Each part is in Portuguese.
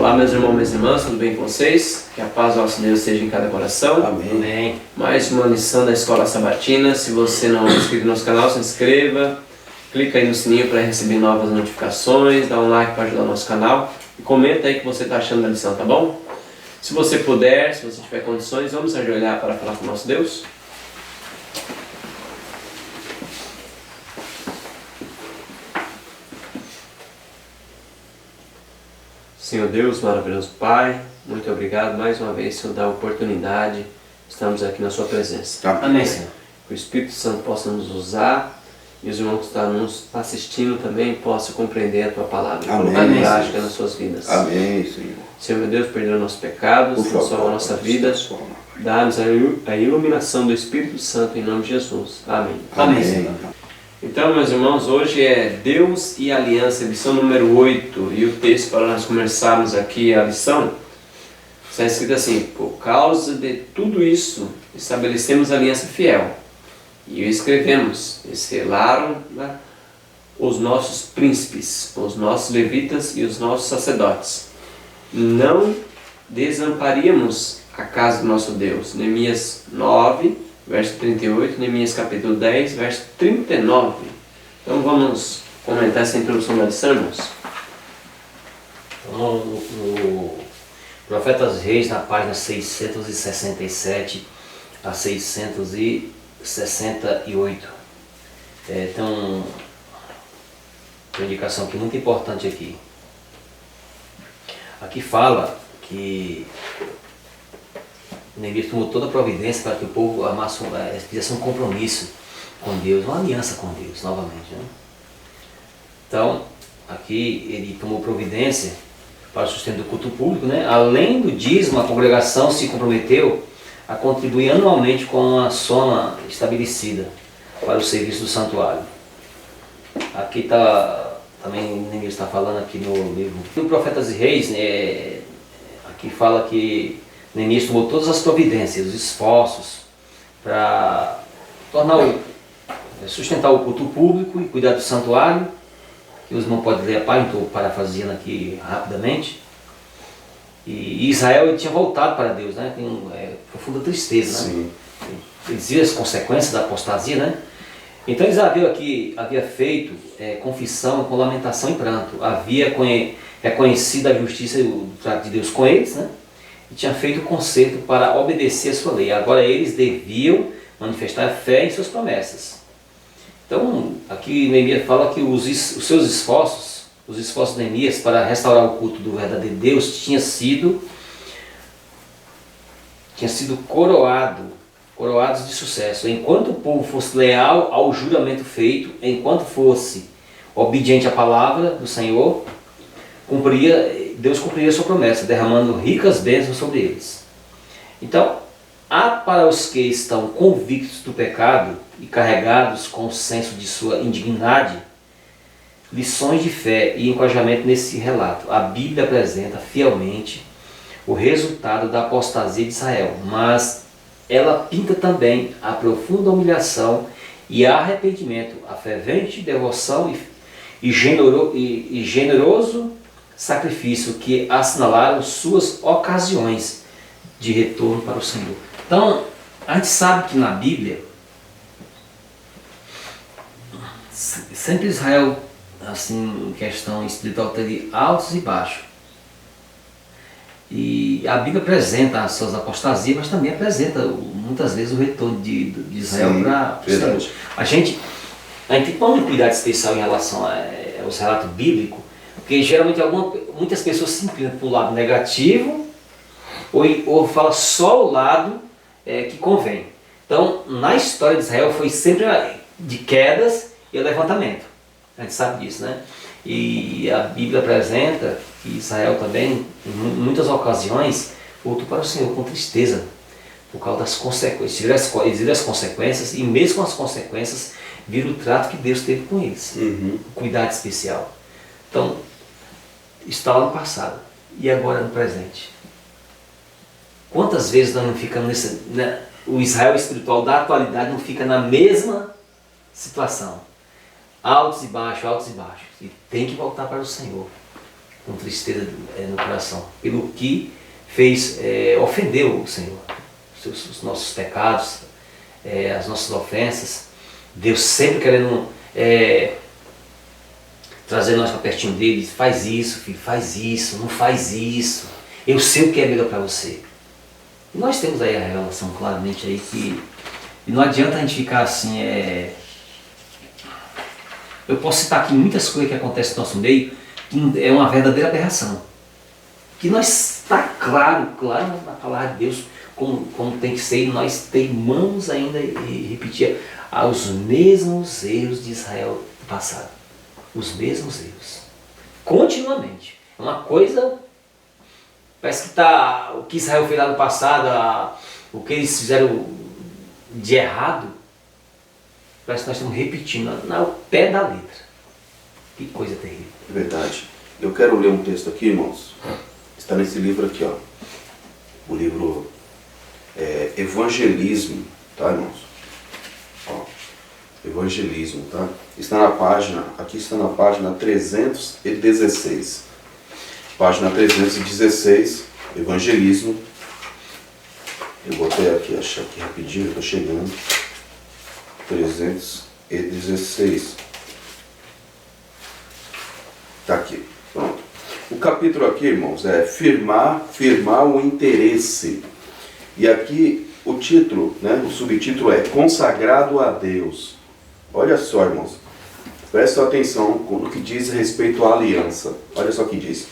Olá, meus irmãos e minhas irmãs, tudo bem com vocês? Que a paz do nosso Deus seja em cada coração. Amém. Mais uma lição da Escola Sabatina. Se você não é inscrito no nosso canal, se inscreva. Clica aí no sininho para receber novas notificações. Dá um like para ajudar o nosso canal. E comenta aí o que você está achando da lição, tá bom? Se você puder, se você tiver condições, vamos ajoelhar para falar com o nosso Deus. Senhor Deus, maravilhoso Pai, muito obrigado mais uma vez, Senhor, da oportunidade. Estamos aqui na Sua presença. Amém, Senhor. Que o Espírito Santo possa nos usar e os irmãos que estão nos assistindo também possam compreender a Tua palavra. Amém. Colocar em prática nas suas vidas. Amém, Senhor. Senhor, meu Deus, perdoa nossos pecados, transforma a nossa vida. Dá-nos a iluminação do Espírito Santo em nome de Jesus. Amém. Amém, Senhor. Então, meus irmãos, hoje é Deus e Aliança, lição número 8. E o texto para nós começarmos aqui a lição está escrito assim: por causa de tudo isso, estabelecemos aliança fiel. E escrevemos, e selaram, né, os nossos príncipes, os nossos levitas e os nossos sacerdotes. Não desamparíamos a casa do nosso Deus. Neemias 9, verso 38, Neemias capítulo 10, verso 39. Então vamos comentar essa introdução da lição, irmãos. Então, no Profetas Reis, na página 667 a 668, tem uma indicação aqui muito importante aqui. Aqui fala que Neemias tomou toda a providência para que o povo fizesse um compromisso com Deus, uma aliança com Deus, novamente, né? Então, aqui ele tomou providência para o sustento do culto público, né? Além do dízimo, a congregação se comprometeu a contribuir anualmente com uma soma estabelecida para o serviço do santuário. Aqui também Neemias está falando aqui no livro. No Profetas e Reis, né, aqui fala que Neemias tomou todas as providências, os esforços para sustentar o culto público e cuidar do santuário. Que os irmãos podem ler a página, estou parafraseando aqui rapidamente. E Israel ele tinha voltado para Deus, né? Tem profunda tristeza, né? Sim. Eles viram as consequências da apostasia, né? Então Israel aqui havia feito confissão com lamentação e pranto. Havia reconhecido a justiça e o trato de Deus com eles, né? E tinha feito o conserto para obedecer a sua lei. Agora eles deviam manifestar fé em suas promessas. Então, aqui Neemias fala que os seus esforços, os esforços de Neemias para restaurar o culto do verdadeiro Deus tinha sido coroados de sucesso. Enquanto o povo fosse leal ao juramento feito, enquanto fosse obediente à palavra do Senhor, Deus cumpriria a sua promessa, derramando ricas bênçãos sobre eles. Então, há para os que estão convictos do pecado e carregados com o senso de sua indignidade, lições de fé e encorajamento nesse relato. A Bíblia apresenta fielmente o resultado da apostasia de Israel, mas ela pinta também a profunda humilhação e arrependimento, a fervente devoção e generoso sacrifício que assinalaram suas ocasiões de retorno para o Senhor. Então, a gente sabe que na Bíblia, sempre Israel, assim, em questão espiritual, teve altos e baixos. E a Bíblia apresenta as suas apostasias, mas também apresenta muitas vezes o retorno de Israel para o Senhor. A gente tem que tomar um cuidado especial em relação aos relatos bíblicos, porque geralmente muitas pessoas se inclinam para o lado negativo ou fala só o lado que convém. Então, na história de Israel foi sempre de quedas e levantamento. A gente sabe disso, né? E a Bíblia apresenta que Israel também, em muitas ocasiões, voltou para o Senhor com tristeza, por causa das consequências. Eles viram as consequências e mesmo com as consequências, viram o trato que Deus teve com eles. Um cuidado especial. Então, está lá no passado e agora no presente. Quantas vezes nós não ficamos o Israel espiritual da atualidade não fica na mesma situação? Altos e baixos, altos e baixos. E tem que voltar para o Senhor. com tristeza no coração, pelo que fez, ofendeu o Senhor, os nossos pecados, as nossas ofensas. Deus sempre querendo trazer nós para pertinho dele. Faz isso, filho, faz isso, não faz isso, eu sei o que é melhor para você. E nós temos aí a revelação claramente aí que e não adianta a gente ficar assim, eu posso citar aqui muitas coisas que acontecem no nosso meio, que é uma verdadeira aberração. Que nós está claro na palavra de Deus como tem que ser, e nós teimamos ainda e repetir os mesmos erros de Israel do passado. Os mesmos erros. Continuamente. É uma coisa, parece que o que Israel fez lá no passado, o que eles fizeram de errado, parece que nós estamos repetindo ao pé da letra. Que coisa terrível. É verdade. Eu quero ler um texto aqui, irmãos. Está nesse livro aqui, ó. O livro Evangelismo, tá, irmãos? Ó, Evangelismo, tá? Aqui está na página 316. Página 316, Evangelismo. Eu vou até aqui achar aqui rapidinho, eu estou chegando. 316. Está aqui, pronto. O capítulo aqui, irmãos, é firmar o interesse. E aqui o título, né, o subtítulo é Consagrado a Deus. Olha só, irmãos, presta atenção no que diz respeito à aliança. Olha só o que diz.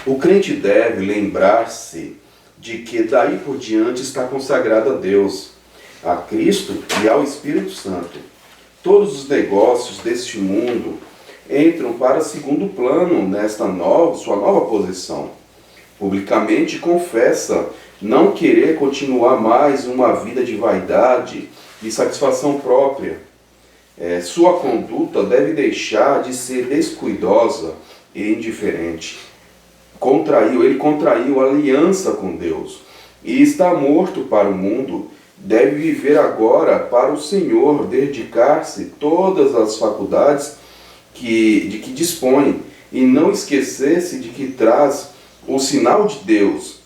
O crente deve lembrar-se de que daí por diante está consagrado a Deus, a Cristo e ao Espírito Santo. Todos os negócios deste mundo entram para segundo plano nesta sua nova posição. Publicamente confessa não querer continuar mais uma vida de vaidade e satisfação própria. Sua conduta deve deixar de ser descuidosa e indiferente. Ele contraiu aliança com Deus e está morto para o mundo. Deve viver agora para o Senhor, dedicar-se todas as faculdades de que dispõe e não esquecer-se de que traz o sinal de Deus,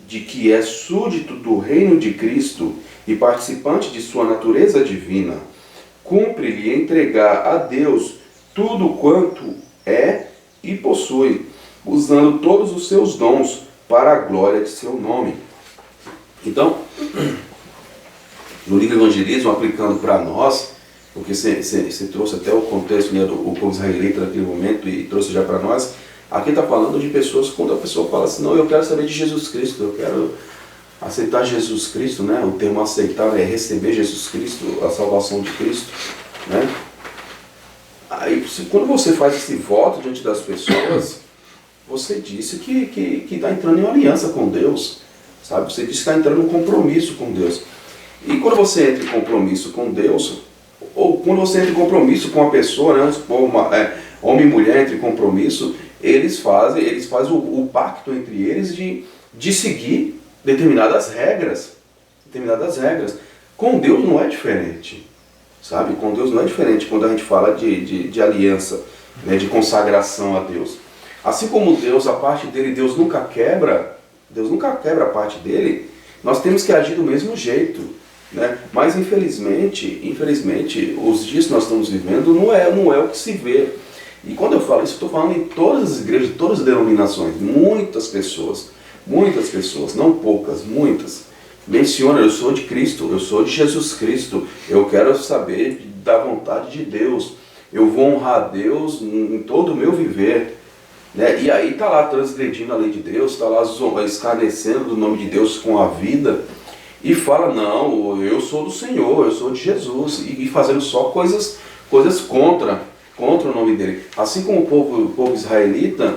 de que é súdito do reino de Cristo e participante de sua natureza divina. Cumpre-lhe entregar a Deus tudo quanto é e possui, usando todos os seus dons para a glória de seu nome. Então, no livro Evangelismo, aplicando para nós, porque você trouxe até o contexto, né, do povo israelita naquele momento e trouxe já para nós, aqui está falando de pessoas, quando a pessoa fala assim, não, eu quero saber de Jesus Cristo, eu quero aceitar Jesus Cristo, né? O termo aceitar é receber Jesus Cristo, a salvação de Cristo, né? Aí, quando você faz esse voto diante das pessoas, você disse que está entrando em uma aliança com Deus, sabe? Você disse que está entrando em um compromisso com Deus. E quando você entra em compromisso com Deus, ou quando você entra em compromisso com uma pessoa, né? Homem e mulher entra em compromisso, eles fazem o pacto entre eles de seguir determinadas regras. Com Deus não é diferente, sabe? Com Deus não é diferente quando a gente fala de aliança, né? De consagração a Deus. Assim como Deus, a parte dele, Deus nunca quebra a parte dele, nós temos que agir do mesmo jeito, né? Mas infelizmente, os dias que nós estamos vivendo não é o que se vê. E quando eu falo isso, eu estou falando em todas as igrejas, todas as denominações, muitas pessoas, não poucas, muitas, mencionam, eu sou de Cristo, eu sou de Jesus Cristo, eu quero saber da vontade de Deus, eu vou honrar Deus em todo o meu viver, né? E aí está lá transgredindo a lei de Deus, está lá escarnecendo do nome de Deus com a vida, e fala, não, eu sou do Senhor, eu sou de Jesus, e fazendo só coisas contra o nome dele. Assim como o povo israelita,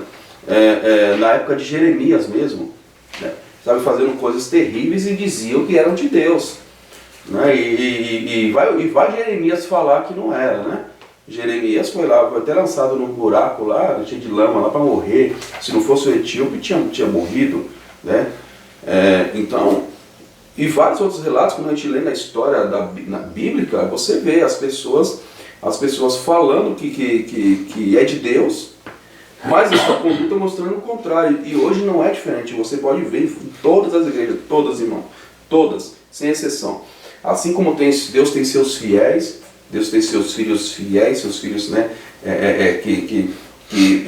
na época de Jeremias mesmo, né, sabe, fazendo coisas terríveis e diziam que eram de Deus, né, e vai Jeremias falar que não era, né? Jeremias foi até lançado num buraco lá, cheio de lama lá para morrer. Se não fosse o etíope, tinha morrido, né? Então, e vários outros relatos, quando a gente lê na história na bíblica, você vê as pessoas falando que é de Deus, Mas a sua conduta mostrando o contrário. E hoje não é diferente. Você pode ver em todas as igrejas, todas, irmão. Todas, sem exceção. Assim como Deus tem seus fiéis, Deus tem seus filhos fiéis, seus filhos, né, que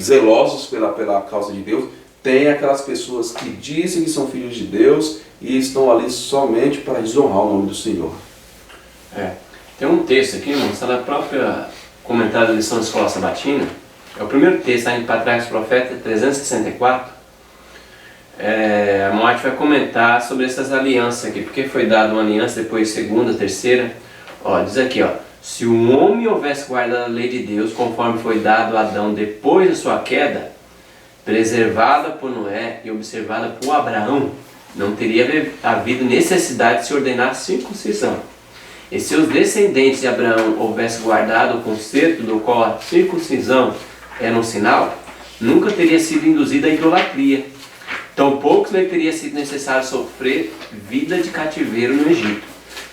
zelosos pela causa de Deus, tem aquelas pessoas que dizem que são filhos de Deus e estão ali somente para desonrar o nome do Senhor. Tem um texto aqui, irmão, está na própria comentário da lição da Escola Sabatina. É o primeiro texto, está em Patriarcas e Profetas 364. A Moate vai comentar sobre essas alianças aqui, porque foi dada uma aliança, depois segunda, terceira. Diz aqui, se o homem houvesse guardado a lei de Deus, conforme foi dado a Adão depois da sua queda, preservada por Noé e observada por Abraão, não teria havido necessidade de se ordenar circuncisão. E se os descendentes de Abraão houvessem guardado o conceito do qual a circuncisão era um sinal, nunca teria sido induzida à idolatria. Tampouco lhe teria sido necessário sofrer vida de cativeiro no Egito.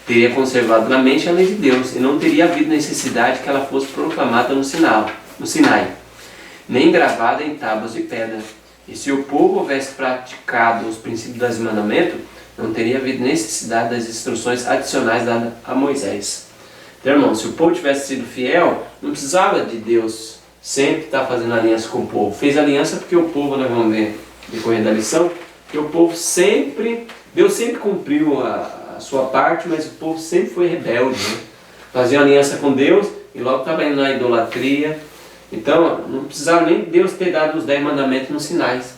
Teria conservado na mente a lei de Deus, e não teria havido necessidade que ela fosse proclamada no Sinai, nem gravada em tábuas de pedra. E se o povo houvesse praticado os princípios dos mandamentos, não teria havido necessidade das instruções adicionais dadas a Moisés. Então, irmão, se o povo tivesse sido fiel, não precisava de Deus sempre estar fazendo aliança com o povo. Fez aliança porque o povo, nós vamos ver decorrer da lição, que o povo sempre, Deus sempre cumpriu a sua parte, mas o povo sempre foi rebelde, né? Fazia aliança com Deus e logo estava indo na idolatria. Então, não precisava nem Deus ter dado os 10 mandamentos nos sinais.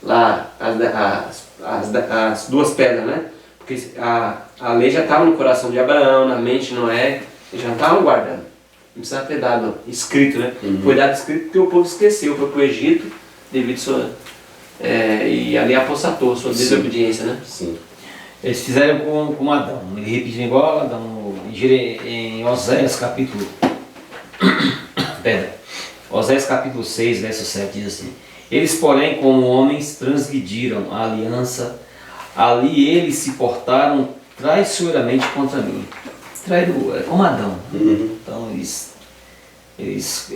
Lá, as duas pedras, né? Porque a lei já estava no coração de Abraão, na mente de Noé, eles já estavam guardando. Não precisava ter dado escrito, né? Foi dado escrito porque o povo esqueceu, foi para o Egito, devido a sua... e ali apostatou, sua desobediência, né? Sim. Eles fizeram com Adão, ele repetiu igual Adão, em Oséias capítulo... Oséias capítulo 6, verso 7 diz assim: eles, porém, como homens, transgrediram a aliança, ali eles se portaram traiçoeiramente contra mim. Como Adão. Então eles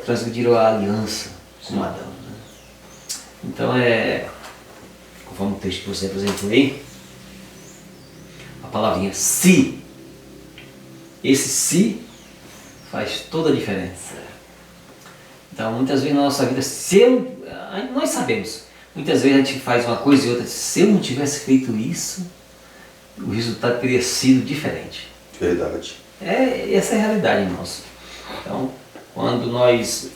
transgrediram a aliança com Adão. Né? Então conforme o texto que você apresentou aí, a palavrinha se, esse se faz toda a diferença. Então, muitas vezes na nossa vida, nós sabemos, muitas vezes a gente faz uma coisa e outra, se eu não tivesse feito isso, o resultado teria sido diferente. Verdade. Essa é a realidade, irmãos. Então, quando nós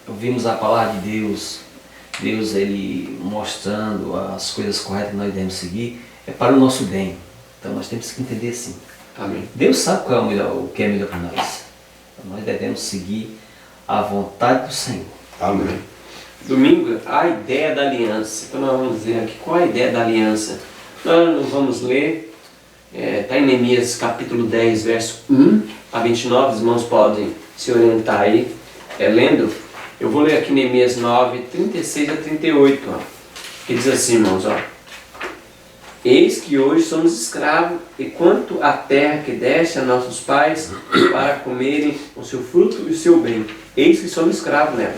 ouvimos a palavra de Deus, ele mostrando as coisas corretas que nós devemos seguir, é para o nosso bem. Então, nós temos que entender assim. Amém. Deus sabe o que é melhor para nós. Então, nós devemos seguir a vontade do Senhor. Amém. Domingo, a ideia da aliança. Então nós vamos ver aqui qual é a ideia da aliança. Nós vamos ler, está em Neemias capítulo 10, verso 1 a 29, os irmãos podem se orientar aí, lendo. Eu vou ler aqui Neemias 9, 36 a 38, que diz assim, irmãos, eis que hoje somos escravos, e quanto à terra que deste a nossos pais para comerem o seu fruto e o seu bem, eis que somos escravos nela.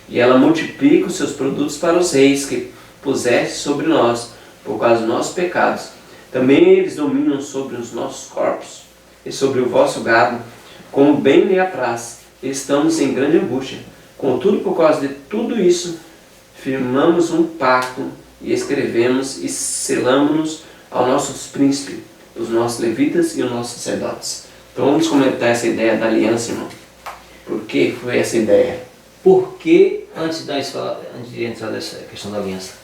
E ela multiplica os seus produtos para os reis que puseste sobre nós, por causa dos nossos pecados. Também eles dominam sobre os nossos corpos e sobre o vosso gado, como bem lhe apraz. Estamos em grande angústia. Contudo, por causa de tudo isso, firmamos um pacto e escrevemos e selamos-nos aos nossos príncipes, os nossos levitas e os nossos sacerdotes. Então vamos comentar essa ideia da aliança, irmão. Por que foi essa ideia? Porque, antes de entrar nessa questão da aliança,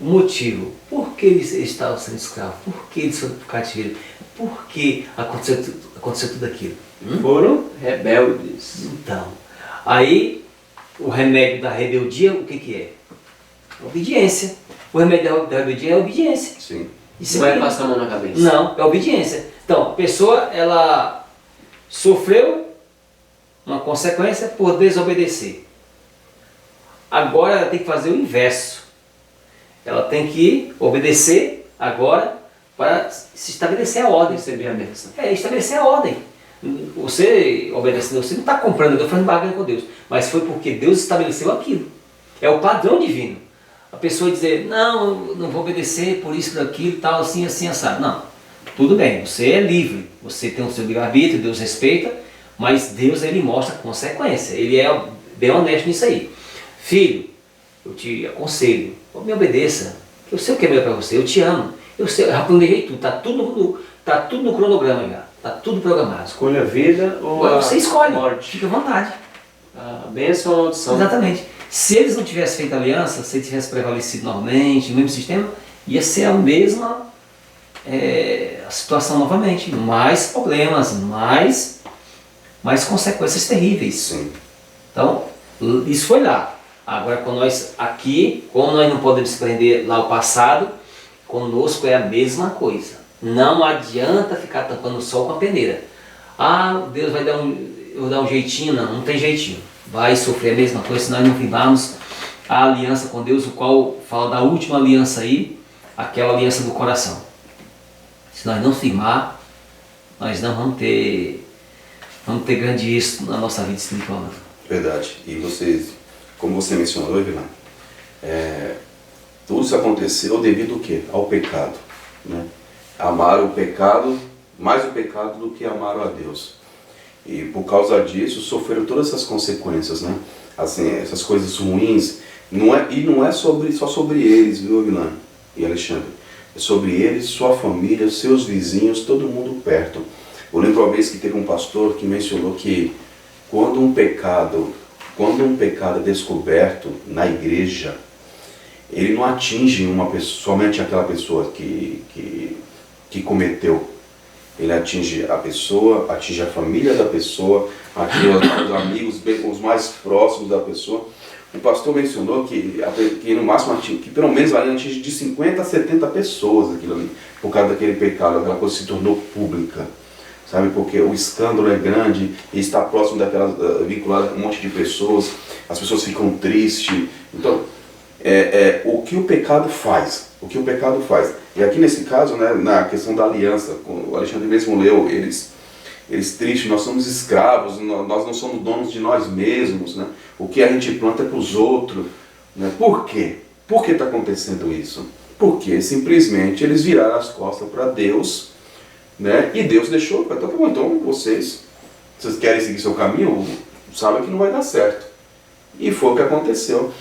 o motivo, por que eles estavam sendo escravos? Por que eles foram para o cativeiro? Por que aconteceu tudo aquilo? Foram rebeldes. Então, aí o remédio da rebeldia, o que é? Obediência. O remédio da rebeldia é obediência. Sim. Isso Não vai passar a mão na cabeça. Não, é obediência. Então, a pessoa, ela sofreu uma consequência por desobedecer. Agora ela tem que fazer o inverso. Ela tem que obedecer agora para se estabelecer a ordem. Receber a bênção. Estabelecer a ordem. você obedece a Deus, você não está comprando, Deus fazendo barganha com Deus, mas foi porque Deus estabeleceu aquilo. É o padrão divino. A pessoa dizer, não, não vou obedecer por isso, por aquilo, tal, assim, assim, assado. Não, tudo bem, você é livre, você tem o seu livre-arbítrio, Deus respeita, mas Deus, ele mostra consequência, ele é bem honesto nisso aí. Filho, eu te aconselho, me obedeça, eu sei o que é melhor para você, eu te amo, eu já planejei tudo, está tudo no cronograma já, está tudo programado. Escolha a vida ou você escolhe, morte. fica à vontade. A bênção ou a maldição. Exatamente. Se eles não tivessem feito aliança, se eles tivessem prevalecido normalmente, no mesmo sistema, ia ser a mesma a situação novamente. Mais problemas, mais consequências terríveis. Sim. Então, isso foi lá. Agora, com nós aqui, como nós não podemos prender lá o passado, conosco é a mesma coisa. Não adianta ficar tampando o sol com a peneira. Ah, Deus vai dar um jeitinho. Não tem jeitinho. Vai sofrer a mesma coisa se nós não firmarmos a aliança com Deus, o qual fala da última aliança aí, aquela aliança do coração. Se nós não firmar, nós não vamos ter grande êxito na nossa vida espiritual. Verdade. E vocês, como você mencionou, Ivan, tudo isso aconteceu devido ao quê? Ao pecado. Né? Amaram o pecado, mais o pecado do que amaram a Deus. E por causa disso sofreram todas essas consequências, né? Assim, essas coisas ruins. Não é só sobre eles, viu, Ivan e Alexandre? É sobre eles, sua família, seus vizinhos, todo mundo perto. Eu lembro uma vez que teve um pastor que mencionou que quando um pecado é descoberto na igreja, ele não atinge somente aquela pessoa que cometeu. Ele atinge a pessoa, atinge a família da pessoa, atinge os amigos, os mais próximos da pessoa. O pastor mencionou que no máximo que pelo menos ali atinge de 50 a 70 pessoas aquilo ali, por causa daquele pecado, aquela coisa se tornou pública. Sabe, porque o escândalo é grande e está próximo daquela, vinculado a um monte de pessoas, as pessoas ficam tristes. Então, o que o pecado faz? E aqui nesse caso, né, na questão da aliança, o Alexandre mesmo leu, eles tristes, nós somos escravos, nós não somos donos de nós mesmos, né? O que a gente planta é para os outros. Né? Por quê? Por que está acontecendo isso? Porque simplesmente eles viraram as costas para Deus, né? E Deus deixou, então vocês querem seguir seu caminho, sabem que não vai dar certo. E foi o que aconteceu.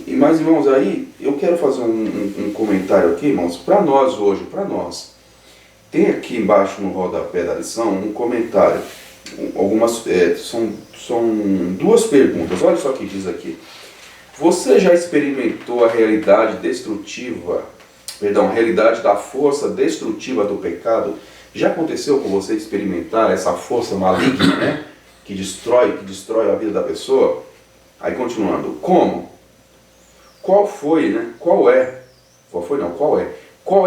Mas, irmãos, aí eu quero fazer um comentário aqui, irmãos, para nós hoje, Tem aqui embaixo no rodapé da lição um comentário, são duas perguntas, olha só o que diz aqui. Você já experimentou a realidade da força destrutiva do pecado? Já aconteceu com você experimentar essa força maligna, né, que destrói a vida da pessoa? Aí continuando, como? Qual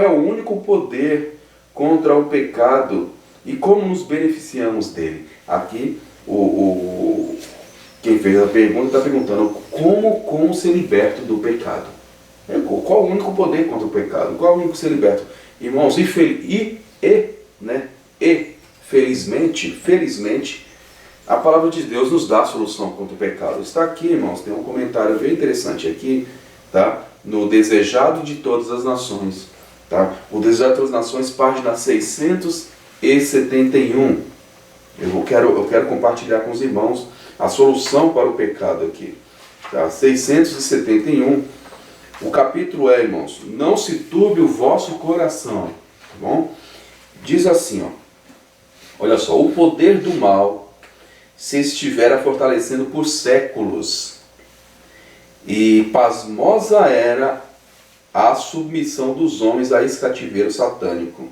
é o único poder contra o pecado e como nos beneficiamos dele? Aqui, quem fez a pergunta está perguntando como ser liberto do pecado. Qual o único poder contra o pecado? Qual o único ser liberto? Irmãos, felizmente, a palavra de Deus nos dá a solução contra o pecado. Está aqui, irmãos, tem um comentário bem interessante aqui, tá? No Desejado de Todas as Nações, tá? O Desejado de Todas as Nações, página 671. Eu quero compartilhar com os irmãos a solução para o pecado aqui, tá? 671. O capítulo irmãos, não se turbe o vosso coração, tá bom? Diz assim, ó, olha só, o poder do mal se estivera fortalecendo por séculos, e pasmosa era a submissão dos homens a esse cativeiro satânico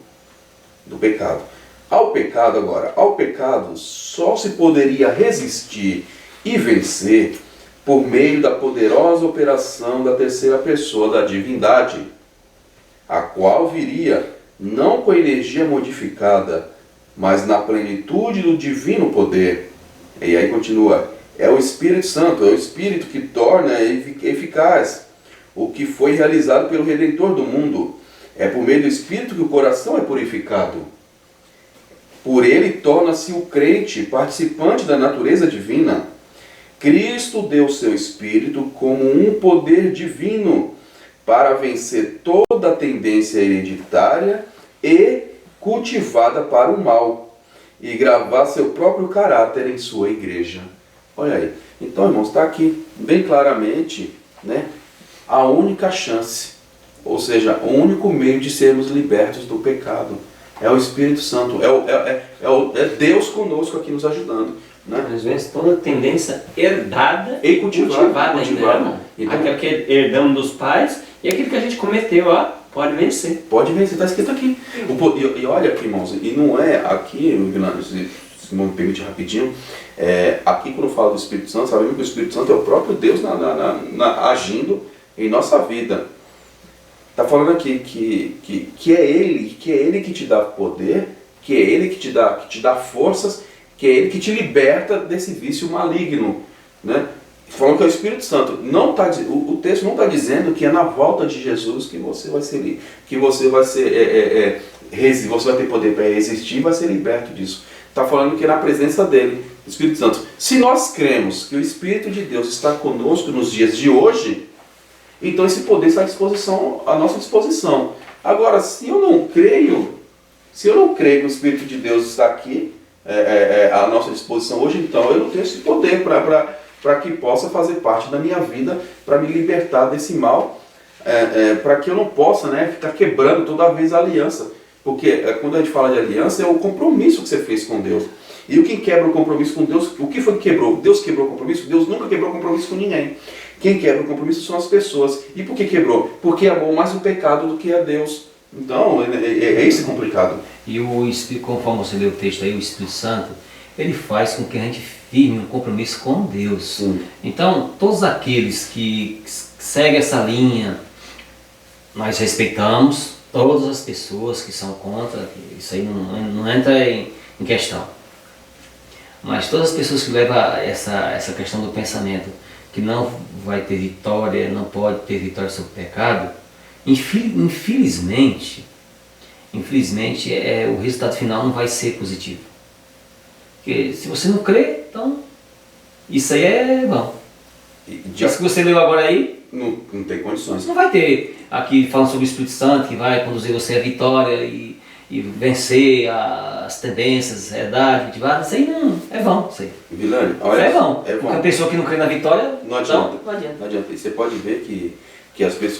do pecado. Ao pecado só se poderia resistir e vencer por meio da poderosa operação da terceira pessoa da divindade, a qual viria não com energia modificada, mas na plenitude do divino poder. E aí continua, é o Espírito Santo, é o Espírito que torna eficaz o que foi realizado pelo Redentor do mundo. É por meio do Espírito que o coração é purificado. Por ele torna-se o crente participante da natureza divina. Cristo deu seu Espírito como um poder divino para vencer toda a tendência hereditária e cultivada para o mal e gravar seu próprio caráter em sua igreja. Olha aí. Então, irmãos, está aqui bem claramente, né, a única chance, ou seja, o único meio de sermos libertos do pecado. É o Espírito Santo, é Deus conosco aqui nos ajudando. Né? Às vezes toda tendência herdada E cultivada ainda, irmão. Então, aquilo que herdamos dos pais e aquilo que a gente cometeu, ó, pode vencer. pode vencer, está escrito aqui. E olha aqui, irmãos, e não é aqui, se me permite rapidinho, aqui quando fala do Espírito Santo, sabemos que o Espírito Santo é o próprio Deus agindo em nossa vida. Está falando aqui que é Ele que te dá poder, que é Ele que te dá forças, que é Ele que te liberta desse vício maligno, né? Falando que é o Espírito Santo. Não tá, o texto não está dizendo que é na volta de Jesus que você vai ser, você vai ter poder para resistir e vai ser liberto disso. Está falando que é na presença dele, do Espírito Santo. Se nós cremos que o Espírito de Deus está conosco nos dias de hoje, então esse poder está à nossa disposição. Agora, se eu não creio que o Espírito de Deus está aqui, à nossa disposição hoje, então eu não tenho esse poder para que possa fazer parte da minha vida, para me libertar desse mal, para que eu não possa, né, ficar quebrando toda vez a aliança. Porque quando a gente fala de aliança, é o compromisso que você fez com Deus. E quem quebra o compromisso com Deus, o que foi que quebrou? Deus quebrou o compromisso? Deus nunca quebrou o compromisso com ninguém. Quem quebra o compromisso são as pessoas. E por que quebrou? Porque amou mais o pecado do que a Deus. Então, é isso complicado. E o Espírito, conforme você leu o texto aí, o Espírito Santo, ele faz com que a gente firme um compromisso com Deus. Sim. Então, todos aqueles que seguem essa linha, nós respeitamos. Todas as pessoas que são contra, isso aí não entra em questão. Mas todas as pessoas que levam essa questão do pensamento, que não vai ter vitória, não pode ter vitória sobre o pecado, infelizmente, o resultado final não vai ser positivo. Porque se você não crê, então isso aí é bom. Isso que você leu agora aí, não tem condições. não vai ter aqui falando sobre o Espírito Santo que vai conduzir você à vitória e vencer as tendências, cultivadas. Isso aí não é vão. Isso aí. Vilani, olha, É vão. é Porque bom. a pessoa que não crê na vitória, Não adianta. Não adianta. Não adianta. E você pode ver que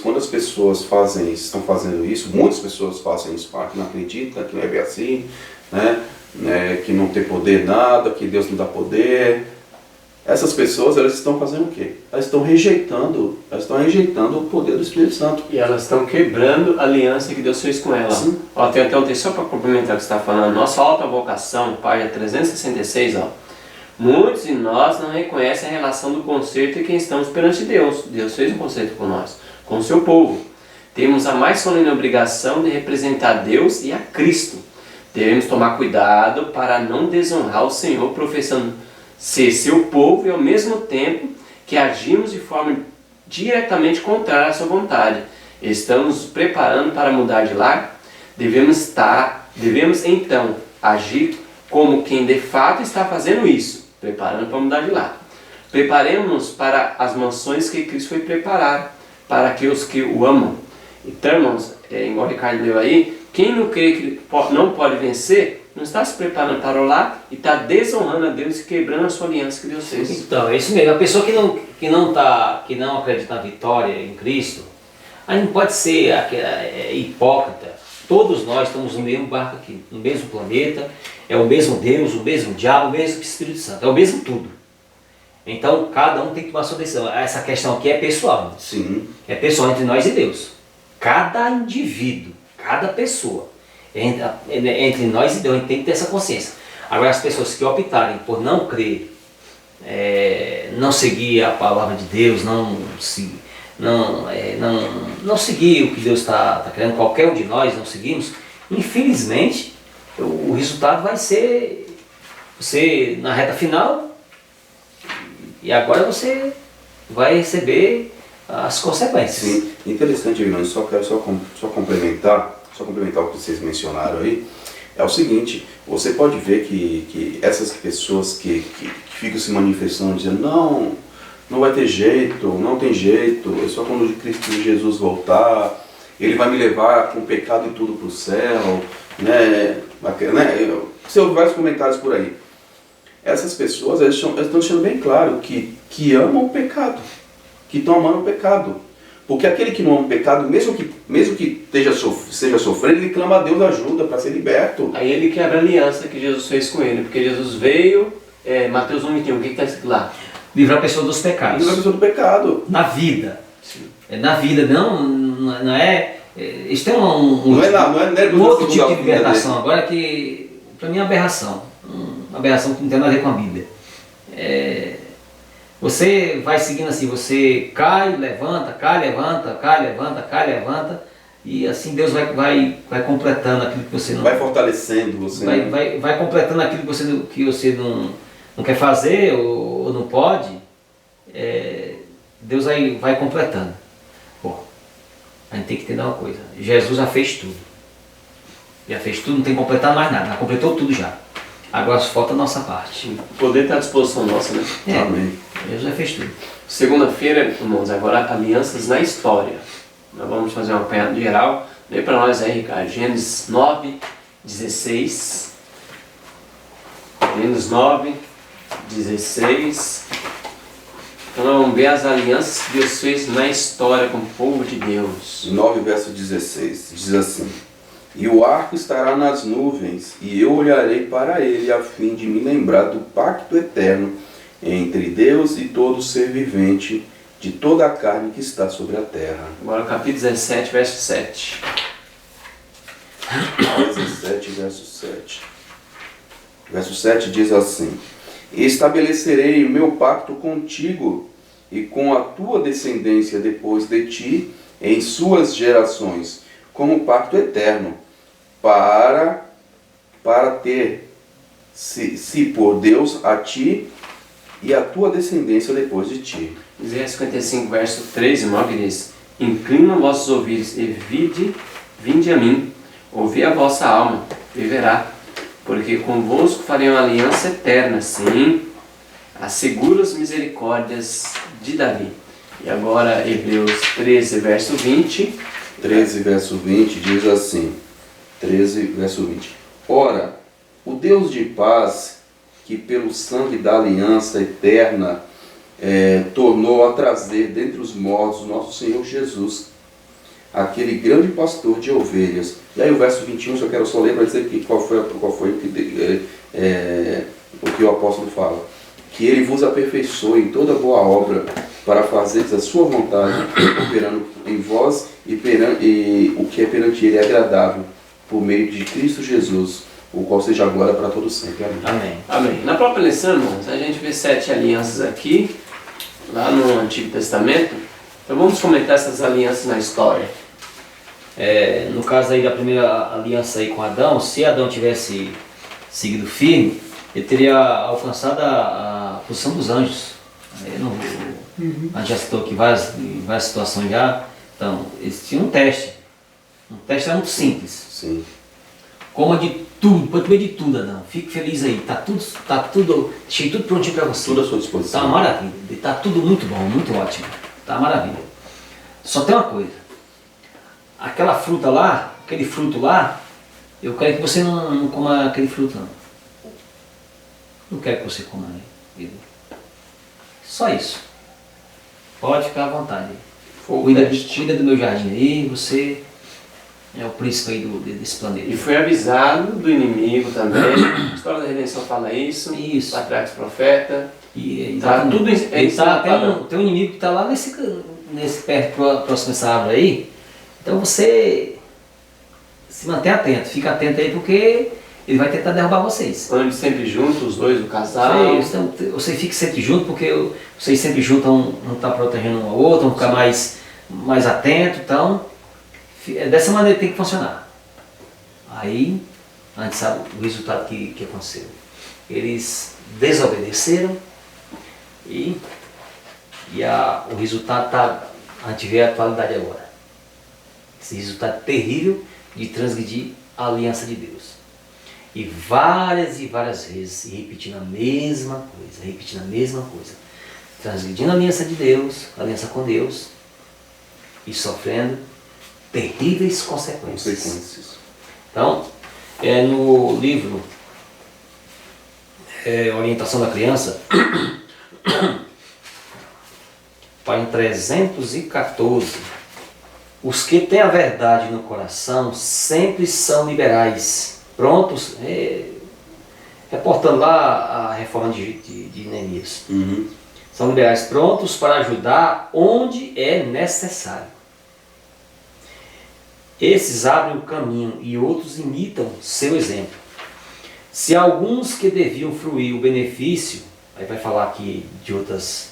quando as pessoas estão fazendo isso, muitas pessoas fazem isso, que não acreditam, que não é bem assim, né, que não tem poder nada, que Deus não dá poder. Essas pessoas, elas estão fazendo o quê? Elas estão rejeitando o poder do Espírito Santo. E elas estão quebrando a aliança que Deus fez com ela. Sim. Ó, tem até um texto só para complementar o que você está falando. Nossa alta vocação, página 366, ó. Muitos de nós não reconhecem a relação do concerto e quem estamos perante Deus. Deus fez um concerto com nós, com o seu povo. Temos a mais solene obrigação de representar Deus e a Cristo. Devemos tomar cuidado para não desonrar o Senhor, professando ser seu povo e ao mesmo tempo que agimos de forma diretamente contrária à sua vontade. Estamos nos preparando para mudar de lar? Devemos então agir como quem de fato está fazendo isso, preparando para mudar de lar. Preparemos-nos para as mansões que Cristo foi preparar para aqueles que o amam. Então, irmãos, igual o Ricardo leu aí, quem não crê que não pode vencer, não está se preparando para o lar e está desonrando a Deus e quebrando a sua aliança que Deus fez. Então, é isso mesmo. A pessoa que não acredita na vitória em Cristo, aí não pode ser hipócrita. Todos nós estamos no mesmo barco aqui, no mesmo planeta, é o mesmo Deus, o mesmo diabo, o mesmo Espírito Santo, é o mesmo tudo. Então, cada um tem que tomar sua decisão. Essa questão aqui é pessoal. Sim. É pessoal entre nós e Deus. Cada indivíduo, cada pessoa, entre nós e Deus, a gente tem que ter essa consciência. Agora, as pessoas que optarem por não crer, não seguir a palavra de Deus, não seguir o que Deus está querendo, qualquer um de nós não seguimos, infelizmente, o resultado vai ser você na reta final, e agora você vai receber as consequências. Sim, interessante, Vilani, só quero complementar o que vocês mencionaram aí, é o seguinte, você pode ver que essas pessoas que ficam se manifestando, dizendo, não vai ter jeito, não tem jeito, é só quando Cristo Jesus voltar, Ele vai me levar com pecado e tudo para o céu, né? Você ouve vários comentários por aí. Essas pessoas, elas estão deixando bem claro que amam o pecado, que estão amando o pecado. Porque aquele que não ama o pecado, mesmo que esteja sofrendo, ele clama a Deus ajuda para ser liberto. Aí ele quebra a aliança que Jesus fez com ele, porque Jesus veio, Mateus 1:21, o que está escrito lá? Livrar a pessoa dos pecados. Livrar a pessoa do pecado. Na vida. Sim. Na vida, não é... Isso tem não é um outro tipo de libertação agora que, para mim, é uma aberração. Uma aberração que não tem nada a ver com a Bíblia. Você vai seguindo assim, você cai, levanta, e assim Deus vai completando aquilo que você não... Vai fortalecendo você. Vai completando aquilo que você não quer fazer ou não pode. Deus vai completando. Bom, a gente tem que entender uma coisa. Jesus já fez tudo. Já fez tudo, não tem que completar mais nada. Já completou tudo já. Agora só falta a nossa parte. O poder está à disposição nossa, né? Amém. Jesus já fez tudo. Segunda-feira, irmãos, agora alianças na história. Nós vamos fazer um apanhado geral. Lê para nós aí, Ricardo. Gênesis 9:16. Gênesis 9:16. Então nós vamos ver as alianças que Deus fez na história com o povo de Deus. 9, verso 16, diz assim: E o arco estará nas nuvens, e eu olharei para ele, a fim de me lembrar do pacto eterno entre Deus e todo ser vivente, de toda a carne que está sobre a terra. Agora capítulo 17, verso 7. 17, verso 7. Verso 7 diz assim: E estabelecerei o meu pacto contigo e com a tua descendência depois de ti, em suas gerações, como pacto eterno, para ter se por Deus a ti e a tua descendência depois de ti. Isaías 55, verso 3, irmão, que diz: Inclinam vossos ouvidos e vinde a mim, ouvi a vossa alma, viverá, porque convosco farei uma aliança eterna, sim, asseguro as misericórdias de Davi. E agora Hebreus 13, verso 20. 13, verso 20 diz assim: 13, verso 20. Ora, o Deus de paz, que pelo sangue da aliança eterna tornou a trazer dentre os mortos nosso Senhor Jesus, aquele grande pastor de ovelhas. E aí o verso 21, eu quero só ler para dizer qual foi o que o apóstolo fala. Que ele vos aperfeiçoe em toda boa obra, para fazeres a sua vontade, operando em vós e o que é perante ele agradável, por meio de Cristo Jesus, o qual seja a glória para todos sempre. Amém. Amém. Amém. Na própria lição, irmãos, a gente vê 7 alianças aqui, lá no Antigo Testamento. Então vamos comentar essas alianças na história. No caso aí da primeira aliança aí com Adão, se Adão tivesse seguido firme, ele teria alcançado a posição dos anjos. A gente já citou aqui várias situações já. Então, eles tinham um teste. Um teste era muito simples. Sim. Coma de tudo, pode comer de tudo, Adão. Fique feliz aí. Tá tudo, deixei tudo prontinho para você. Tudo à sua disposição. Tá uma maravilha. Tá tudo muito bom, muito ótimo. Tá uma maravilha. Só tem uma coisa. Aquela fruta lá, aquele fruto lá, eu quero que você não coma aquele fruto não. Não quero que você coma ele. Só isso. Pode ficar à vontade. Cuida do meu jardim aí, você é o príncipe aí desse planeta. E foi avisado do inimigo também. A história da redenção fala isso. Isso. Patriarcas profeta. E tá tudo tem um inimigo que está lá nesse perto próximo dessa árvore aí. Então você se mantém atento, fica atento aí porque ele vai tentar derrubar vocês. Ande sempre juntos, os dois, o casal. Você fique sempre junto porque vocês sempre juntos não estão protegendo um ao outro, vão ficar mais atento. Então, dessa maneira tem que funcionar. Aí, a gente sabe o resultado que aconteceu. Eles desobedeceram e o resultado a gente vê a atualidade agora. Esse resultado terrível de transgredir a aliança de Deus. E várias vezes, e repetindo a mesma coisa, transgredindo a aliança de Deus, a aliança com Deus, e sofrendo terríveis consequências. Então, no livro Orientação da Criança, página 314, os que têm a verdade no coração sempre são liberais, prontos, reportando lá a reforma de Neemias. São liberais, prontos para ajudar onde é necessário. Esses abrem o caminho e outros imitam seu exemplo. Se alguns que deviam fruir o benefício, aí vai falar aqui de outros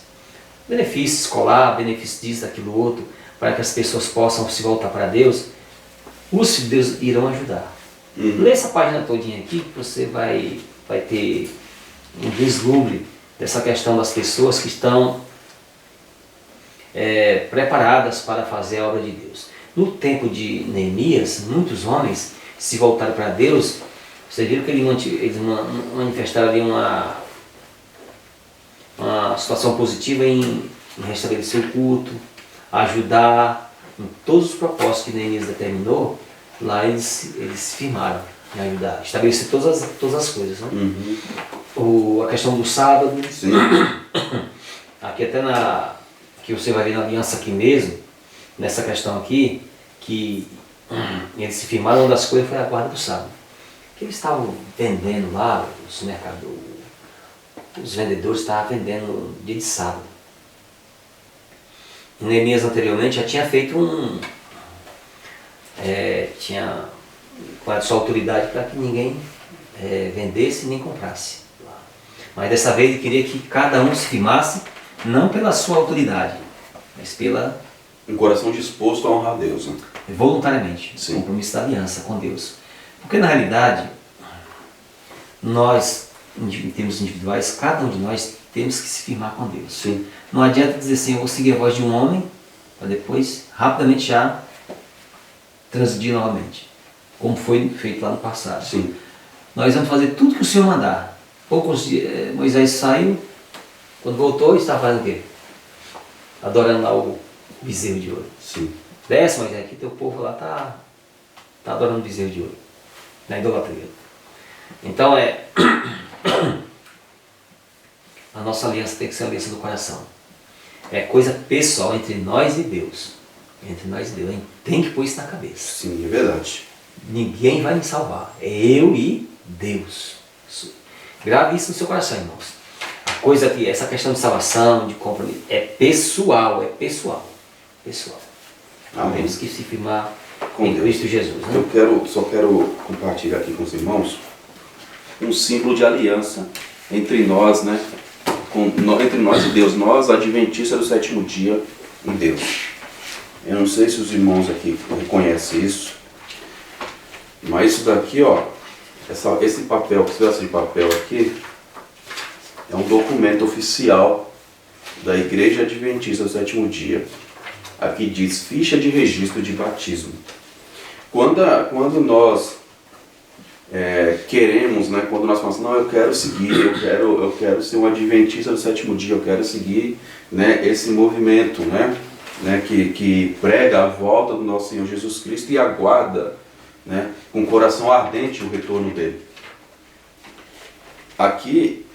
benefícios escolar, benefício disso, daquilo outro, para que as pessoas possam se voltar para Deus, os filhos de Deus irão ajudar. Lê essa página todinha aqui que você vai ter um vislumbre dessa questão das pessoas que estão preparadas para fazer a obra de Deus. No tempo de Neemias, muitos homens se voltaram para Deus. Você viu que eles manifestaram ali uma situação positiva em restabelecer o culto, ajudar em todos os propósitos que Neemias determinou. Lá eles firmaram em ajudar, estabelecer todas as coisas, né? A questão do sábado. Sim. Aqui até que você vai ver na aliança aqui mesmo, nessa questão aqui, que eles se firmaram, uma das coisas foi a guarda do sábado. Que eles estavam vendendo lá, os vendedores estavam vendendo no dia de sábado. Neemias anteriormente já tinha feito tinha com a sua autoridade para que ninguém vendesse nem comprasse. Mas dessa vez ele queria que cada um se firmasse, não pela sua autoridade, mas pela... Um coração disposto a honrar a Deus, né? Voluntariamente, Sim. Compromisso da aliança com Deus. Porque na realidade, nós, em termos individuais, cada um de nós temos que se firmar com Deus. Sim. Não adianta dizer assim, eu vou seguir a voz de um homem, para depois, rapidamente já, transgredir novamente, como foi feito lá no passado. Sim. Nós vamos fazer tudo que o Senhor mandar. Poucos dias, Moisés saiu, quando voltou, estava fazendo o quê? Adorando lá o bezerro de ouro. Sim. Desce, Moisés, aqui teu povo lá está adorando o bezerro de ouro, na idolatria. Então a nossa aliança tem que ser a aliança do coração. É coisa pessoal entre nós e Deus. Entre nós e Deus. A gente tem que pôr isso na cabeça. Sim, é verdade. Ninguém vai me salvar. É eu e Deus. Grave isso no seu coração, irmãos. A coisa que essa questão de salvação, de compromisso, é pessoal. Amém. Temos que se firmar Com em Deus. Cristo Jesus. Né? Eu só quero compartilhar aqui com os irmãos um símbolo de aliança entre nós, né? Entre nós e Deus, nós adventistas do sétimo dia em Deus. Eu não sei se os irmãos aqui reconhecem isso, mas isso daqui, ó, esse papel, esse pedaço de papel aqui, é um documento oficial da Igreja Adventista do Sétimo Dia. Aqui diz ficha de registro de batismo. Quando nós queremos, né, quando nós falamos, não, eu quero seguir, eu quero ser um Adventista do Sétimo Dia, eu quero seguir, né, esse movimento, né, que prega a volta do nosso Senhor Jesus Cristo e aguarda, né, com o coração ardente o retorno dele. Aqui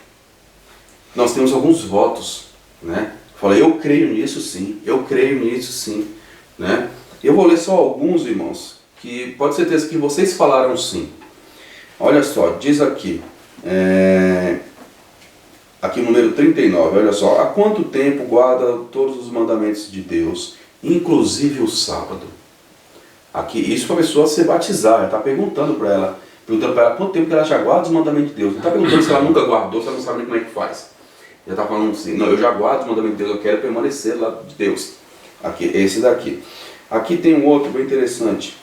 nós temos alguns votos, né? Fala, eu creio nisso sim, né? Eu vou ler só alguns, irmãos, que pode ser certeza que vocês falaram sim. Olha só, diz aqui, aqui número 39, olha só, há quanto tempo guarda todos os mandamentos de Deus, inclusive o sábado? Aqui, isso para a pessoa se batizar, ela está perguntando para ela quanto tempo que ela já guarda os mandamentos de Deus. Não está perguntando se ela nunca guardou, se ela não sabe nem como é que faz. Já está falando assim, não, eu já guardo os mandamentos de Deus, eu quero permanecer lá de Deus. Aqui, esse daqui. Aqui tem um outro bem interessante.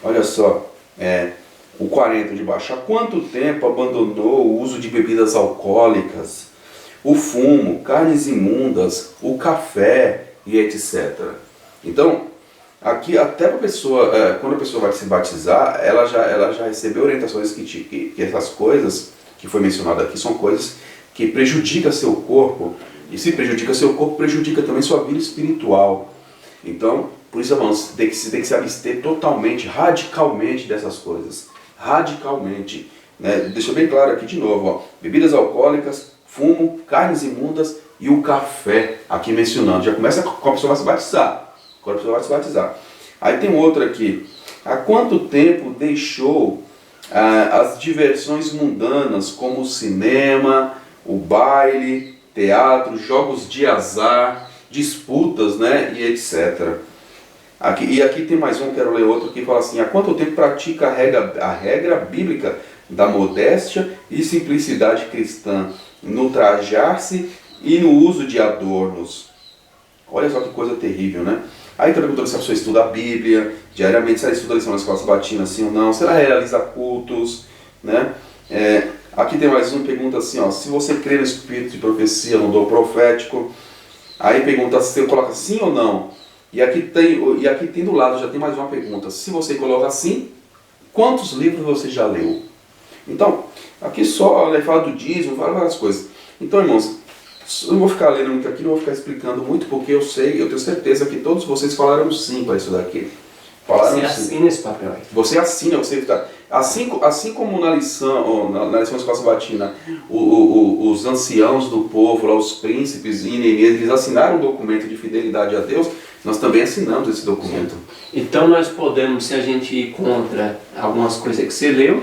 Olha só, o 40 de baixo. Há quanto tempo abandonou o uso de bebidas alcoólicas, o fumo, carnes imundas, o café e etc. Então, aqui até para a pessoa, quando a pessoa vai se batizar, ela já recebeu orientações que essas coisas que foi mencionado aqui são coisas que prejudicam seu corpo, e se prejudica seu corpo, prejudica também sua vida espiritual. Então, por isso, irmãos, tem que se abster totalmente, radicalmente dessas coisas. Radicalmente. Né? Deixa bem claro aqui de novo, ó, bebidas alcoólicas, fumo, carnes imundas e o café, aqui mencionando. Já começa com a pessoa vai se batizar. Quando a pessoa vai se batizar. Aí tem outro aqui. Há quanto tempo deixou as diversões mundanas, como o cinema, o baile, teatro, jogos de azar, disputas, né, e etc. Aqui tem mais um, quero ler outro que fala assim: há quanto tempo pratica a regra bíblica da modéstia e simplicidade cristã no trajar-se e no uso de adornos? Olha só que coisa terrível, né? Aí está perguntando se a pessoa estuda a Bíblia diariamente, se ela estuda a lição na escola sabatina, sim ou não, se ela realiza cultos, né? Aqui tem mais um, pergunta assim, ó, se você crê no espírito de profecia, no dom profético. Aí pergunta se você coloca sim ou não. E aqui tem do lado, já tem mais uma pergunta. Se você coloca sim, quantos livros você já leu? Então, aqui só fala do dízimo, fala várias coisas. Então, irmãos, eu não vou ficar lendo muito aqui, não vou ficar explicando muito, porque eu tenho certeza que todos vocês falaram sim para isso daqui. Você assina esse papel aí. Você assina, assim como na lição da escola sabatina, os anciãos do povo, lá, os príncipes e Neemias, eles assinaram um documento de fidelidade a Deus, nós também assinamos esse documento. Então nós podemos, se a gente ir contra algumas coisas que você leu,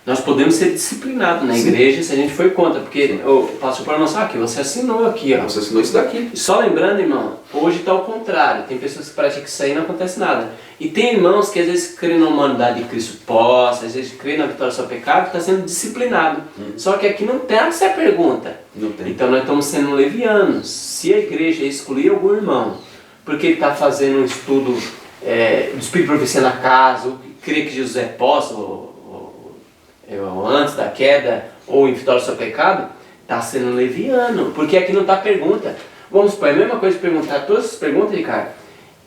nós podemos ser disciplinados na igreja se a gente for contra, porque o pastor Paulo não sabe que você assinou aqui, ó. Você assinou isso daqui. Só lembrando, irmão, hoje está ao contrário. Tem pessoas que praticam isso aí e não acontece nada. E tem irmãos que às vezes creem na humanidade de Cristo posta, às vezes creem na vitória do seu pecado, está sendo disciplinado. Só que aqui não tem essa pergunta. Não tem. Então nós estamos sendo levianos. Se a igreja excluir algum irmão, porque ele está fazendo um estudo do Espírito de Profecia na casa, ou crê que Jesus é apóstolo, ou antes da queda, ou em vitória do seu pecado, está sendo leviano. Porque aqui não está pergunta. Vamos supor, é a mesma coisa de perguntar todas essas perguntas, Ricardo,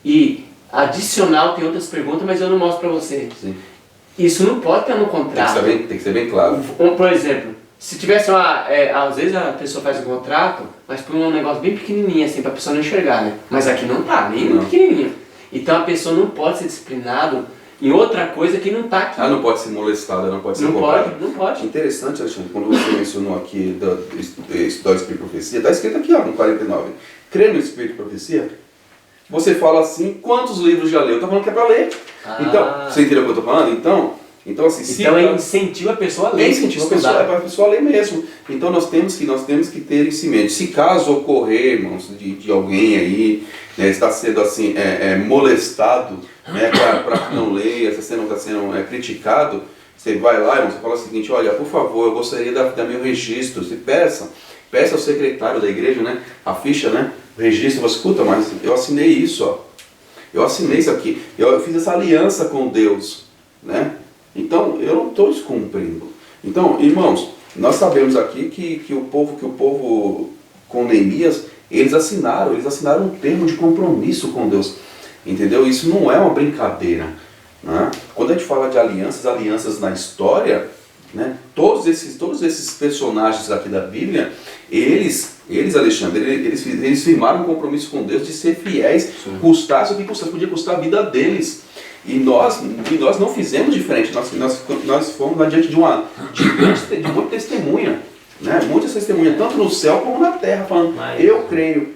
e adicional tem outras perguntas, mas eu não mostro para você. Sim. Isso não pode estar no contrato. Tem que ser bem claro. Por exemplo, se tivesse às vezes a pessoa faz um contrato, mas põe um negócio bem pequenininho assim, para a pessoa não enxergar, né? Mas aqui não está, nem pequenininho. Então a pessoa não pode ser disciplinado em outra coisa que não está aqui. Não pode ser molestada, não pode ser roubada. Não pode. Interessante, Alexandre, quando você mencionou aqui do Espírito de Profecia, está escrito aqui, ó, no 49. Crê no Espírito de Profecia? Você fala assim, quantos livros já leu? Está falando que é para ler. Então, você entendeu o que eu estou falando? Então assim, incentiva a pessoa a ler. Incentiva a pessoa, para a pessoa ler mesmo. Então nós temos que ter isso em mente. Se caso ocorrer, irmãos, de alguém aí, né, está sendo assim, molestado, né, para que não leia, está sendo criticado, você vai lá, irmão, você fala o seguinte: olha, por favor, eu gostaria de dar meu registro. Você peça ao secretário da igreja, né, a ficha, né, o registro. Você escuta, mas eu assinei isso, ó. Eu assinei isso aqui. Eu fiz essa aliança com Deus, né? Então, eu não estou descumprindo. Então, irmãos, nós sabemos aqui que o povo com Neemias, eles assinaram um termo de compromisso com Deus. Entendeu? Isso não é uma brincadeira. Né? Quando a gente fala de alianças na história, né, todos esses personagens aqui da Bíblia, eles Alexandre, eles firmaram um compromisso com Deus de ser fiéis, custasse o que custasse, podia custar a vida deles. E nós não fizemos diferente, nós fomos adiante de muita testemunha, né? Muitas testemunhas, tanto no céu como na terra, falando, eu creio.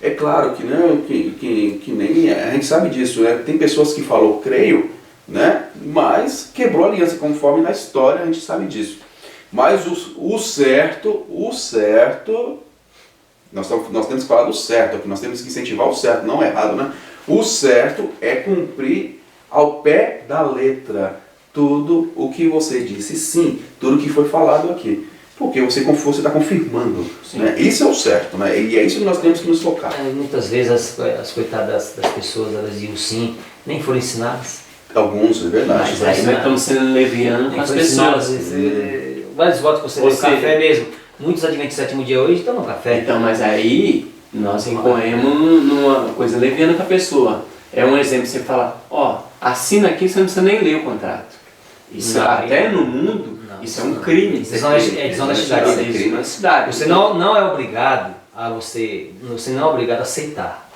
É claro que, né, que nem a gente sabe disso, né? Tem pessoas que falam creio, né? Mas quebrou a aliança, conforme na história a gente sabe disso. Mas o certo, nós temos que falar do certo aqui, nós temos que incentivar o certo, não o errado, né? O certo é cumprir ao pé da letra tudo o que você disse sim, tudo o que foi falado aqui. Porque você está confirmando. Né? Isso é o certo, né? E é isso que nós temos que nos focar. Muitas vezes as coitadas das pessoas, elas diziam sim, nem foram ensinadas. Alguns, é verdade. Mas aí nós estamos sendo levianos com as pessoas. Vários votos que você deu café mesmo. Muitos adventistas do sétimo dia hoje estão no café. Então, mas aí nós incorremos numa coisa leviana com a pessoa. É um exemplo, você fala, ó, assina aqui, você não precisa nem ler o contrato. Isso Não, até no mundo, isso é um crime. É desonestidade. Desonestidade. Você não é obrigado você não é obrigado a aceitar.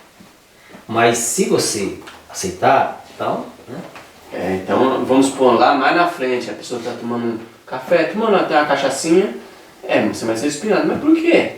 Mas se você aceitar, então, né? Então, vamos supor, lá mais na frente, a pessoa está tomando um café, tomando até uma cachaçinha, você vai ser espinado. Mas por quê?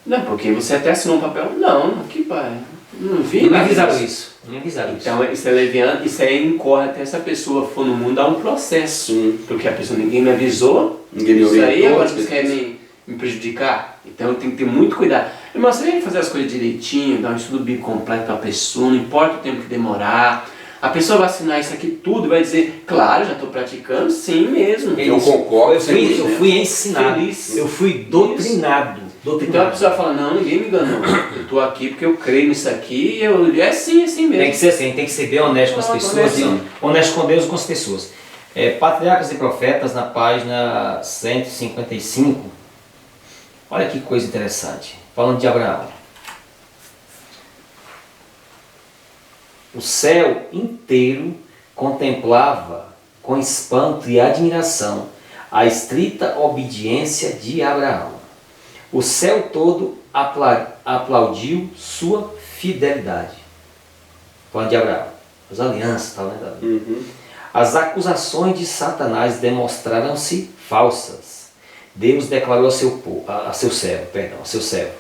Não, porque você até assinou um papel. Não, aqui, pai, não vi. Não me avisaram isso. Então, isso é leviano, isso aí incorre até se a pessoa for no mundo, há um processo. Porque a pessoa, ninguém me avisou, Ninguém me isso orientou, aí agora vocês querem me prejudicar. Então, tem que ter muito cuidado. Irmão, você tem que fazer as coisas direitinho, dar um estudo bíblico completo para a pessoa, não importa o tempo que demorar. A pessoa vai assinar isso aqui tudo e vai dizer, claro, já estou praticando, sim mesmo. Eu concordo. Eu fui ensinado, Feliz. eu fui doutrinado. Então a pessoa fala, não, ninguém me enganou. Eu estou aqui porque eu creio nisso aqui e é sim, assim mesmo. Tem que ser assim, tem que ser bem honesto com as pessoas, honesto com Deus e com as pessoas. Patriarcas e Profetas, na página 155, olha que coisa interessante, falando de Abraão. O céu inteiro contemplava com espanto e admiração a estrita obediência de Abraão. O céu todo aplaudiu sua fidelidade. Falando de Abraão, as alianças, tal, né, Davi? As acusações de Satanás demonstraram-se falsas. Deus declarou a seu servo.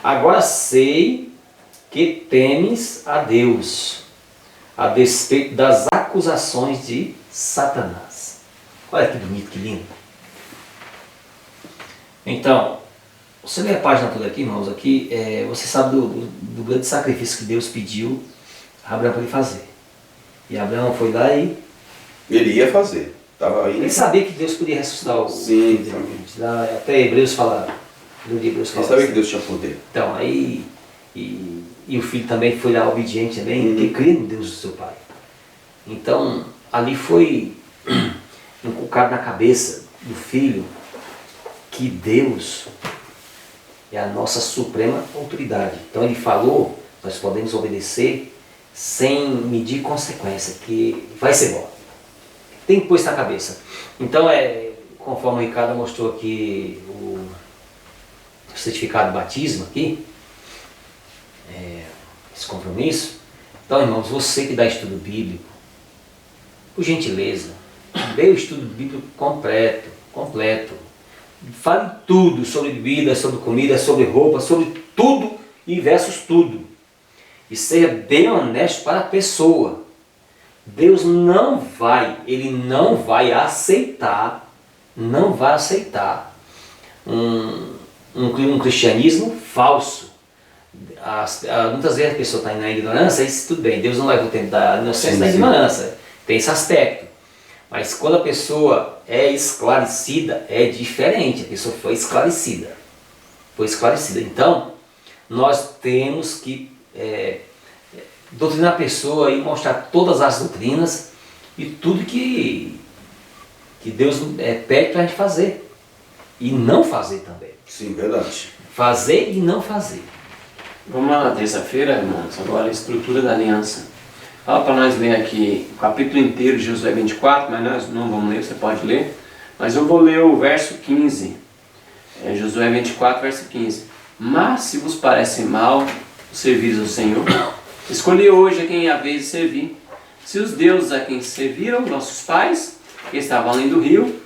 Agora sei que temes a Deus, a despeito das acusações de Satanás. Olha que bonito, que lindo. Então, você lê a página toda aqui, irmãos, aqui, você sabe do grande sacrifício que Deus pediu a Abraão para ele fazer. E Abraão foi lá e... Ele ia fazer. Tava aí. Ele sabia que Deus podia ressuscitar o... Sim. Até Hebreus fala... Ele sabia que Deus tinha poder. Então, aí... E o filho também foi lá obediente também, porque cria no Deus do seu pai. Então, ali foi inculcado na cabeça do filho que Deus é a nossa suprema autoridade. Então ele falou, nós podemos obedecer sem medir consequência, que vai ser bom. Tem que pôr isso na cabeça. Então, conforme o Ricardo mostrou aqui o certificado de batismo aqui, esse compromisso. Então, irmãos, você que dá estudo bíblico, por gentileza, dê o estudo bíblico completo. Fale tudo sobre bebida, sobre comida, sobre roupa, sobre tudo e versus tudo. E seja bem honesto para a pessoa. Deus ele não vai aceitar um cristianismo falso. Muitas vezes a pessoa está na ignorância, isso tudo bem, Deus não leva o tempo da inocência da ignorância, tem esse aspecto. Mas quando a pessoa é esclarecida, é diferente, a pessoa foi esclarecida. Então, nós temos que doutrinar a pessoa e mostrar todas as doutrinas e tudo que Deus pede para a gente fazer. E não fazer também. Sim, verdade. Fazer e não fazer. Vamos lá na terça-feira, irmãos, agora a estrutura da aliança. Fala para nós ler aqui o capítulo inteiro de Josué 24, mas nós não vamos ler, você pode ler. Mas eu vou ler o verso 15. Josué 24, verso 15. Mas se vos parece mal o serviço ao Senhor, escolhi hoje a quem haveis de servir. Se os deuses a quem serviram nossos pais, que estavam além do rio,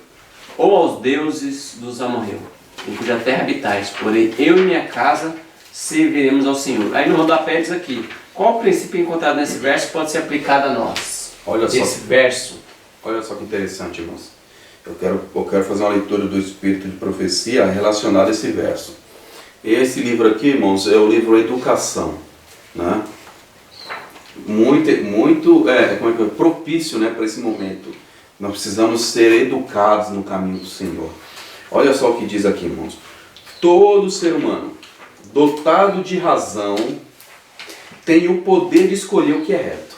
ou aos deuses dos amorreus, em cuja terra habitais. Porém, eu e minha casa serviremos ao Senhor. Aí no rodapé diz aqui, qual o princípio encontrado nesse verso pode ser aplicado a nós? Olha só. Esse verso. Olha só que interessante, irmãos. Eu quero fazer uma leitura do Espírito de Profecia relacionada a esse verso. Esse livro aqui, irmãos, é o livro Educação, né? Muito propício, né, para esse momento. Nós precisamos ser educados no caminho do Senhor. Olha só o que diz aqui, irmãos. Todo ser humano dotado de razão tem o poder de escolher o que é reto.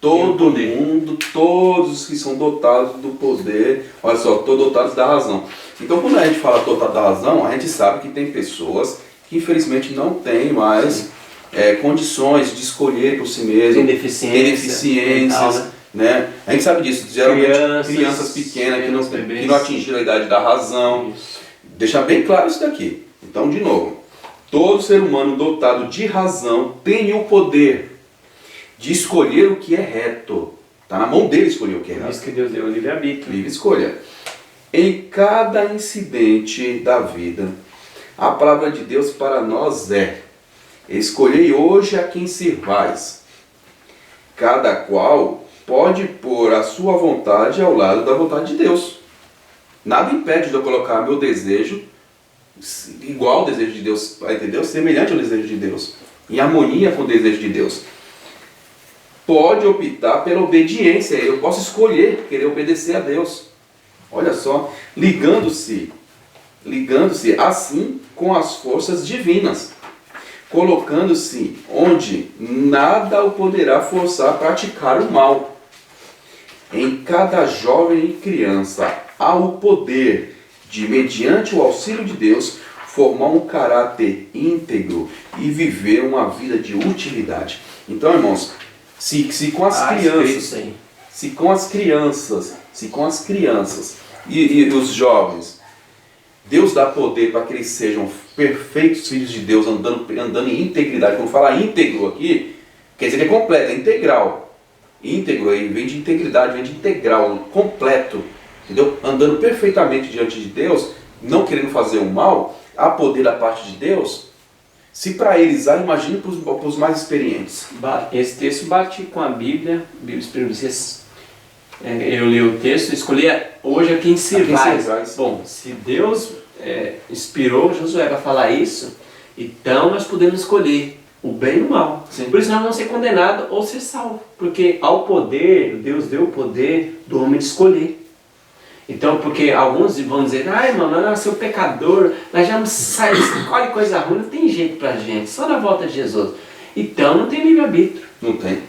Todo mundo, todos os que são dotados do poder, olha só, todos dotados da razão. Então, quando a gente fala dotado da razão, a gente sabe que tem pessoas que infelizmente não têm mais condições de escolher por si mesmo, Tem deficiências mental, né? A gente sabe disso, geralmente Crianças pequenas que não atingiram a idade da razão. Isso. Deixar bem claro isso daqui. Então, de novo, todo ser humano dotado de razão tem o poder de escolher o que é reto. Está na mão dele escolher o que é Por reto. isso que Deus deu o livre-arbítrio. Livre escolha. Em cada incidente da vida, a palavra de Deus para nós é: escolhei hoje a quem servais. Cada qual pode pôr a sua vontade ao lado da vontade de Deus. Nada impede de eu colocar meu desejo igual ao desejo de Deus, entendeu? Semelhante ao desejo de Deus, em harmonia com o desejo de Deus. Pode optar pela obediência, eu posso escolher querer obedecer a Deus. Olha só, ligando-se assim com as forças divinas, colocando-se onde nada o poderá forçar a praticar o mal. Em cada jovem e criança há o poder de, mediante o auxílio de Deus, formar um caráter íntegro e viver uma vida de utilidade. Então, irmãos, se com as crianças e os jovens, Deus dá poder para que eles sejam perfeitos filhos de Deus, andando em integridade. Quando fala íntegro aqui, quer dizer que é completo, é integral. Íntegro aí vem de integridade, vem de integral, completo, entendeu? Andando perfeitamente diante de Deus, não querendo fazer o mal, há poder da parte de Deus. Se para eles há, imagine para os mais experientes. Esse texto bate com a Bíblia Explica. Eu li o texto, escolhi hoje a quem servais. Bom, se Deus inspirou Josué para falar isso, então nós podemos escolher o bem e o mal. Sim. Por isso nós vamos ser condenados ou ser salvos. Porque ao poder, Deus deu o poder do homem de escolher. Então, porque alguns vão dizer, irmão, nós nasceu pecador, nós já não escolhe coisa ruim, não tem jeito pra gente, só na volta de Jesus. Então não tem livre-arbítrio. Não tem.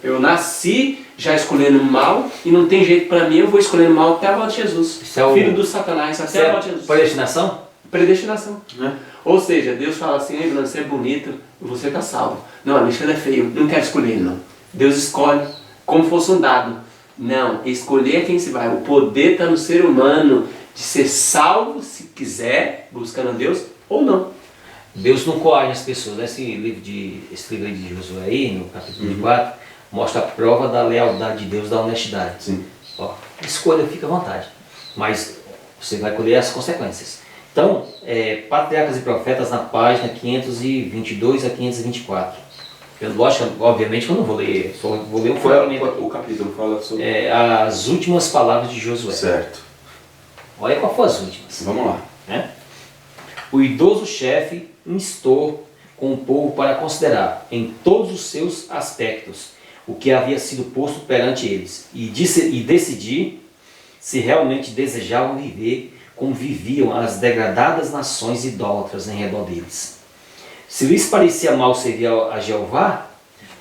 Eu nasci já escolhendo mal e não tem jeito pra mim, eu vou escolhendo mal até a volta de Jesus. Isso é Filho do Satanás, até a volta de Jesus. Predestinação? Predestinação. Ou seja, Deus fala assim, Bruno, você é bonito, você está salvo. Não, a bicha é feio, não quero escolher ele, não. Deus escolhe como fosse um dado. Não, escolher quem se vai. O poder está no ser humano de ser salvo, se quiser, buscando a Deus, ou não. Deus não coage as pessoas. Esse livro de Josué aí, no capítulo 24, mostra a prova da lealdade de Deus, da honestidade. Sim. Ó, escolha, fica à vontade. Mas você vai colher as consequências. Então, Patriarcas e Profetas, na página 522 a 524. Obviamente que eu não vou ler, só vou ler um fragmento. O capítulo fala sobre... as últimas palavras de Josué. Certo. Olha qual foram as últimas. Vamos lá. O idoso chefe instou com o povo para considerar, em todos os seus aspectos, o que havia sido posto perante eles, e decidir se realmente desejavam viver como viviam as degradadas nações idólatras em redor deles. Se lhes parecia mal servir a Jeová,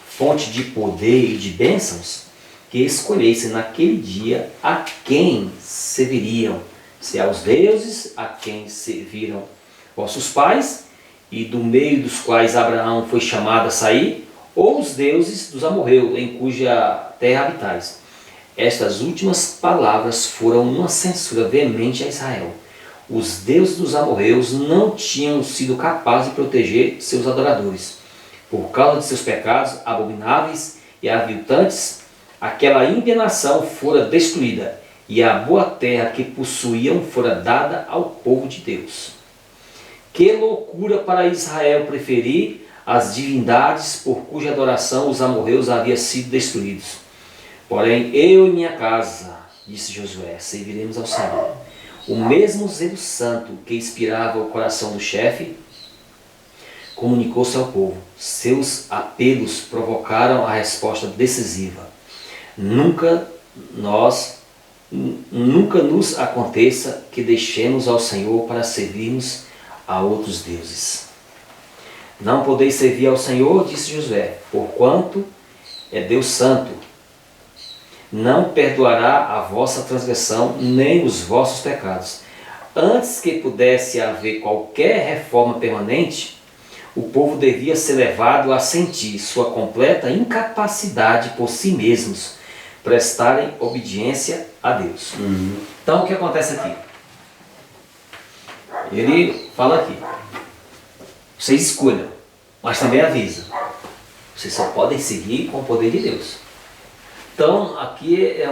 fonte de poder e de bênçãos, que escolhessem naquele dia a quem serviriam, se aos deuses a quem serviram vossos pais, e do meio dos quais Abraão foi chamado a sair, ou os deuses dos amorreus, em cuja terra habitais. Estas últimas palavras foram uma censura veemente a Israel. Os deuses dos amorreus não tinham sido capazes de proteger seus adoradores. Por causa de seus pecados abomináveis e aviltantes, aquela ímpia nação fora destruída, e a boa terra que possuíam fora dada ao povo de Deus. Que loucura para Israel preferir as divindades por cuja adoração os amorreus haviam sido destruídos. Porém, eu e minha casa, disse Josué, serviremos ao Senhor. O mesmo zelo santo que inspirava o coração do chefe comunicou-se ao povo. Seus apelos provocaram a resposta decisiva. Nunca nos aconteça que deixemos ao Senhor para servirmos a outros deuses. Não podeis servir ao Senhor, disse Josué, porquanto é Deus santo. Não perdoará a vossa transgressão, nem os vossos pecados. Antes que pudesse haver qualquer reforma permanente, o povo devia ser levado a sentir sua completa incapacidade por si mesmos, prestarem obediência a Deus. Então o que acontece aqui? Ele fala aqui, vocês escolham, mas também avisa, vocês só podem seguir com o poder de Deus. Então aqui é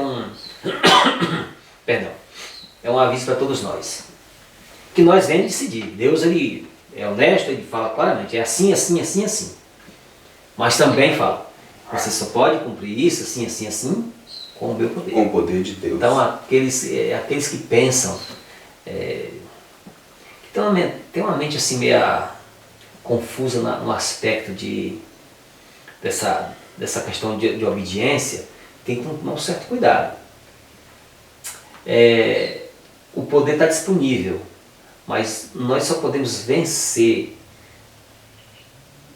perdão, é um aviso para todos nós, que nós vamos decidir. Deus, ele é honesto, ele fala claramente, é assim, assim, assim, assim. Mas também fala, você só pode cumprir isso, assim, assim, assim, com o meu poder. Com o poder de Deus. Então aqueles que pensam, que tem uma mente assim meio confusa no aspecto dessa questão de obediência, tem que tomar um certo cuidado. O poder está disponível, mas nós só podemos vencer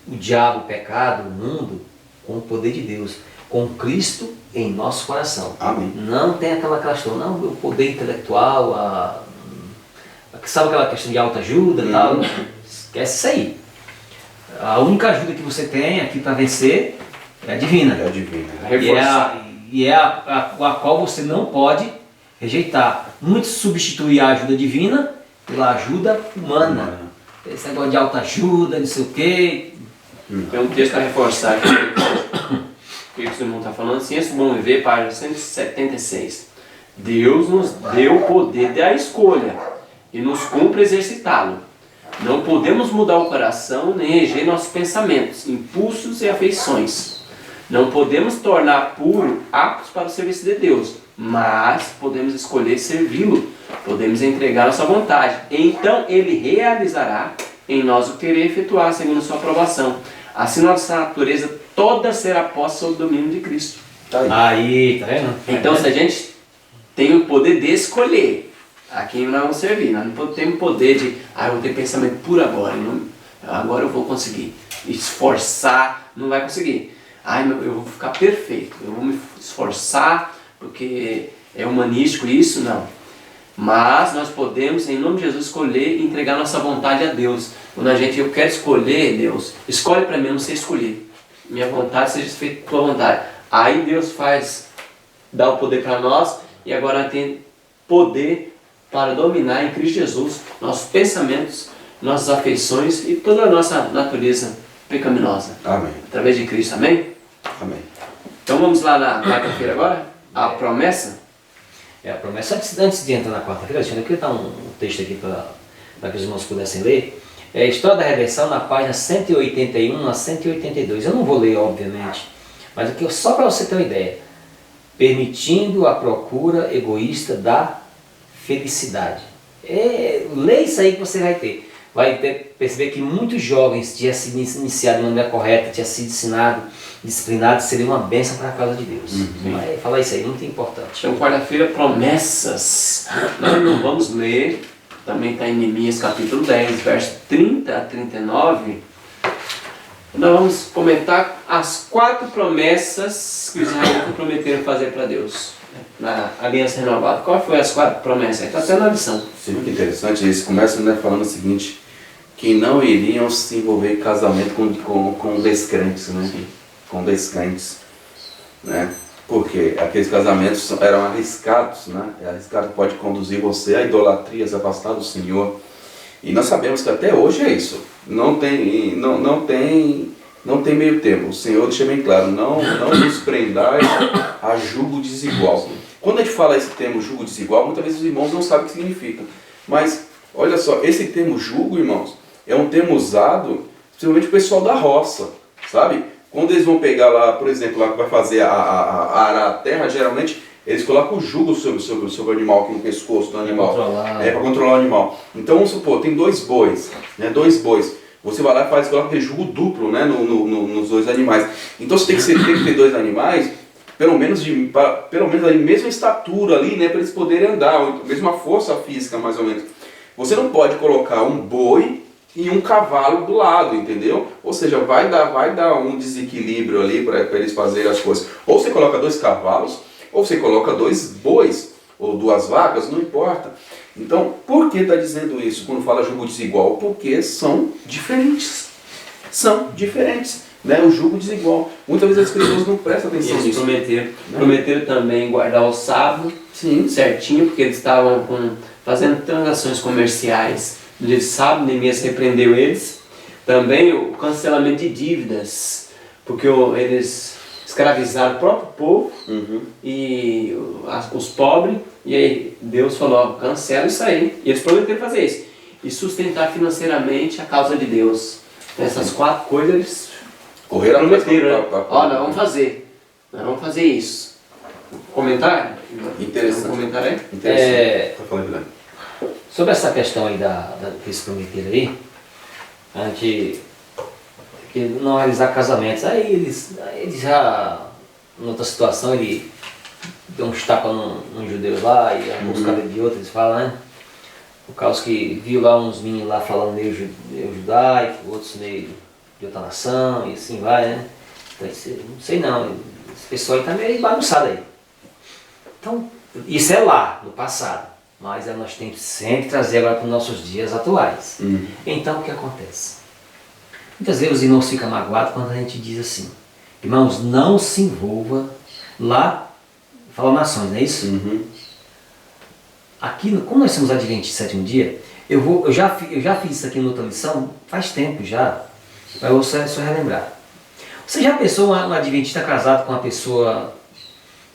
o diabo, o pecado, o mundo, com o poder de Deus, com Cristo em nosso coração. Amém. Não tem aquela questão, não, o poder intelectual, sabe aquela questão de autoajuda e tal, esquece isso aí. A única ajuda que você tem aqui para vencer é a divina. É a divina. E é a qual você não pode rejeitar. Muitos substituem a ajuda divina pela ajuda humana. Esse negócio de autoajuda, não sei o quê. Tem um texto para reforçar aqui, o que o irmão está falando. Ciência do Bom Viver, página 176. Deus nos deu o poder da escolha e nos cumpre exercitá-lo. Não podemos mudar o coração nem reger nossos pensamentos, impulsos e afeições. Não podemos tornar puro aptos para o serviço de Deus, mas podemos escolher servi-lo. Podemos entregar nossa vontade. Então Ele realizará em nós o querer efetuar segundo sua aprovação. Assim nossa natureza toda será posta sob o domínio de Cristo. Aí, tá vendo? Então se a gente tem o poder de escolher a quem nós vamos servir, nós não temos o poder de, eu vou ter pensamento puro agora, agora eu vou conseguir. Esforçar, não vai conseguir. Eu vou ficar perfeito, eu vou me esforçar porque é humanístico isso, não. Mas nós podemos, em nome de Jesus, escolher e entregar nossa vontade a Deus. Quando eu quero escolher, Deus, escolhe para mim, eu não sei escolher. Minha vontade seja feita por tua vontade. Aí Deus dá o poder para nós e agora tem poder para dominar em Cristo Jesus nossos pensamentos, nossas afeições e toda a nossa natureza pecaminosa. Amém. Através de Cristo, amém? Amém. Então vamos lá na quarta-feira agora? A promessa? A promessa, antes de entrar na quarta-feira, eu queria dar um texto aqui para que os irmãos pudessem ler. É a História da Redenção, na página 181 a 182. Eu não vou ler, obviamente, mas aqui só para você ter uma ideia. Permitindo a procura egoísta da felicidade. Lê isso aí que você vai ter. Vai perceber que muitos jovens tinham sido iniciados de maneira correta, tinham sido ensinados, disciplinados, seria uma bênção para a casa de Deus. Vai falar isso aí, muito importante. Então, quarta-feira, promessas. Nós não vamos ler, também está em Neemias capítulo 10, verso 30 a 39. Nós vamos comentar as 4 promessas que os israelitas prometeram fazer para Deus na aliança renovada. Qual foi as 4 promessas? Está até na lição. Sim, muito interessante. Eles começam falando o seguinte, que não iriam se envolver em casamento com descrentes, né? Sim. Com descrentes, né? Porque aqueles casamentos eram arriscados, né? Arriscado pode conduzir você à idolatria, se afastar do Senhor. E nós sabemos que até hoje é isso. Não tem meio termo. O Senhor deixa bem claro, não nos prendais a jugo desigual. Quando a gente fala esse termo jugo desigual, muitas vezes os irmãos não sabem o que significa. Mas, olha só, esse termo jugo, irmãos, é um termo usado principalmente o pessoal da roça, sabe? Quando eles vão pegar lá, por exemplo, lá que vai fazer arar a terra, geralmente eles colocam o jugo sobre o animal aqui no pescoço do animal. Para controlar o animal. Então vamos supor, tem 2 bois, né? 2 bois. Você vai lá e coloca aquele jugo duplo, né? Nos 2 animais. Então você tem que ter 2 animais, pelo menos a mesma estatura ali, né? Para eles poderem andar, mesma força física mais ou menos. Você não pode colocar um boi e um cavalo do lado, entendeu? Ou seja, vai dar um desequilíbrio ali para eles fazerem as coisas. Ou você coloca 2 cavalos, ou você coloca 2 bois, ou 2 vacas, não importa. Então, por que está dizendo isso quando fala jugo desigual? Porque são diferentes. são diferentes, né? O jugo desigual. Muitas vezes as pessoas não prestam E atenção eles nisso. prometeram também guardar o sábado Sim. certinho, porque eles estavam fazendo transações comerciais no dia de sábado, Neemias repreendeu eles. Também o cancelamento de dívidas, porque eles escravizaram o próprio povo e os pobres, e aí Deus falou, ó, cancela isso aí. E eles prometeram fazer isso. E sustentar financeiramente a causa de Deus. Essas 4 coisas eles Correram prometeram, né? Ó, nós vamos fazer. Nós vamos fazer isso. Comentário? Interessante. Um comentário aí? Interessante. Tá falando, Guilherme. Sobre essa questão aí que eles prometeram aí, a gente que não realizar casamentos, aí eles já, em outra situação, ele deu uns tapas num judeu lá e arrancou os cabelos de outro, eles falam, né? Por causa que viu lá uns meninos lá falando meio judaico, outros meio de outra nação, e assim vai, né? Então, não sei não, esse pessoal aí tá meio bagunçado aí. Então, isso é lá, no passado. Mas nós temos que sempre trazer agora para os nossos dias atuais. Então, o que acontece? Muitas vezes os irmãos ficam magoados quando a gente diz assim, irmãos, não se envolva lá, fala nações, não é isso? Aqui, como nós somos adventistas do sétimo dia, eu já fiz isso aqui em outra lição, faz tempo já, para você só relembrar. Você já pensou um adventista casado com uma pessoa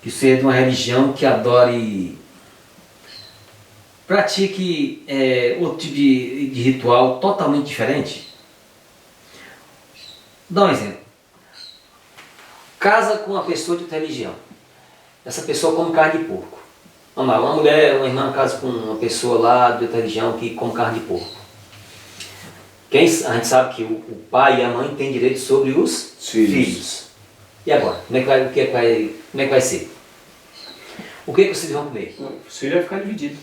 que seja de uma religião que adore, pratique outro tipo de ritual totalmente diferente? Dá um exemplo. Casa com uma pessoa de outra religião. Essa pessoa come carne de porco. Vamos lá, uma mulher, uma irmã casa com uma pessoa lá de outra religião que come carne de porco. A gente sabe que o pai e a mãe têm direito sobre os filhos. E agora? Como é que vai ser? O que vocês vão comer? O filho vai ficar dividido.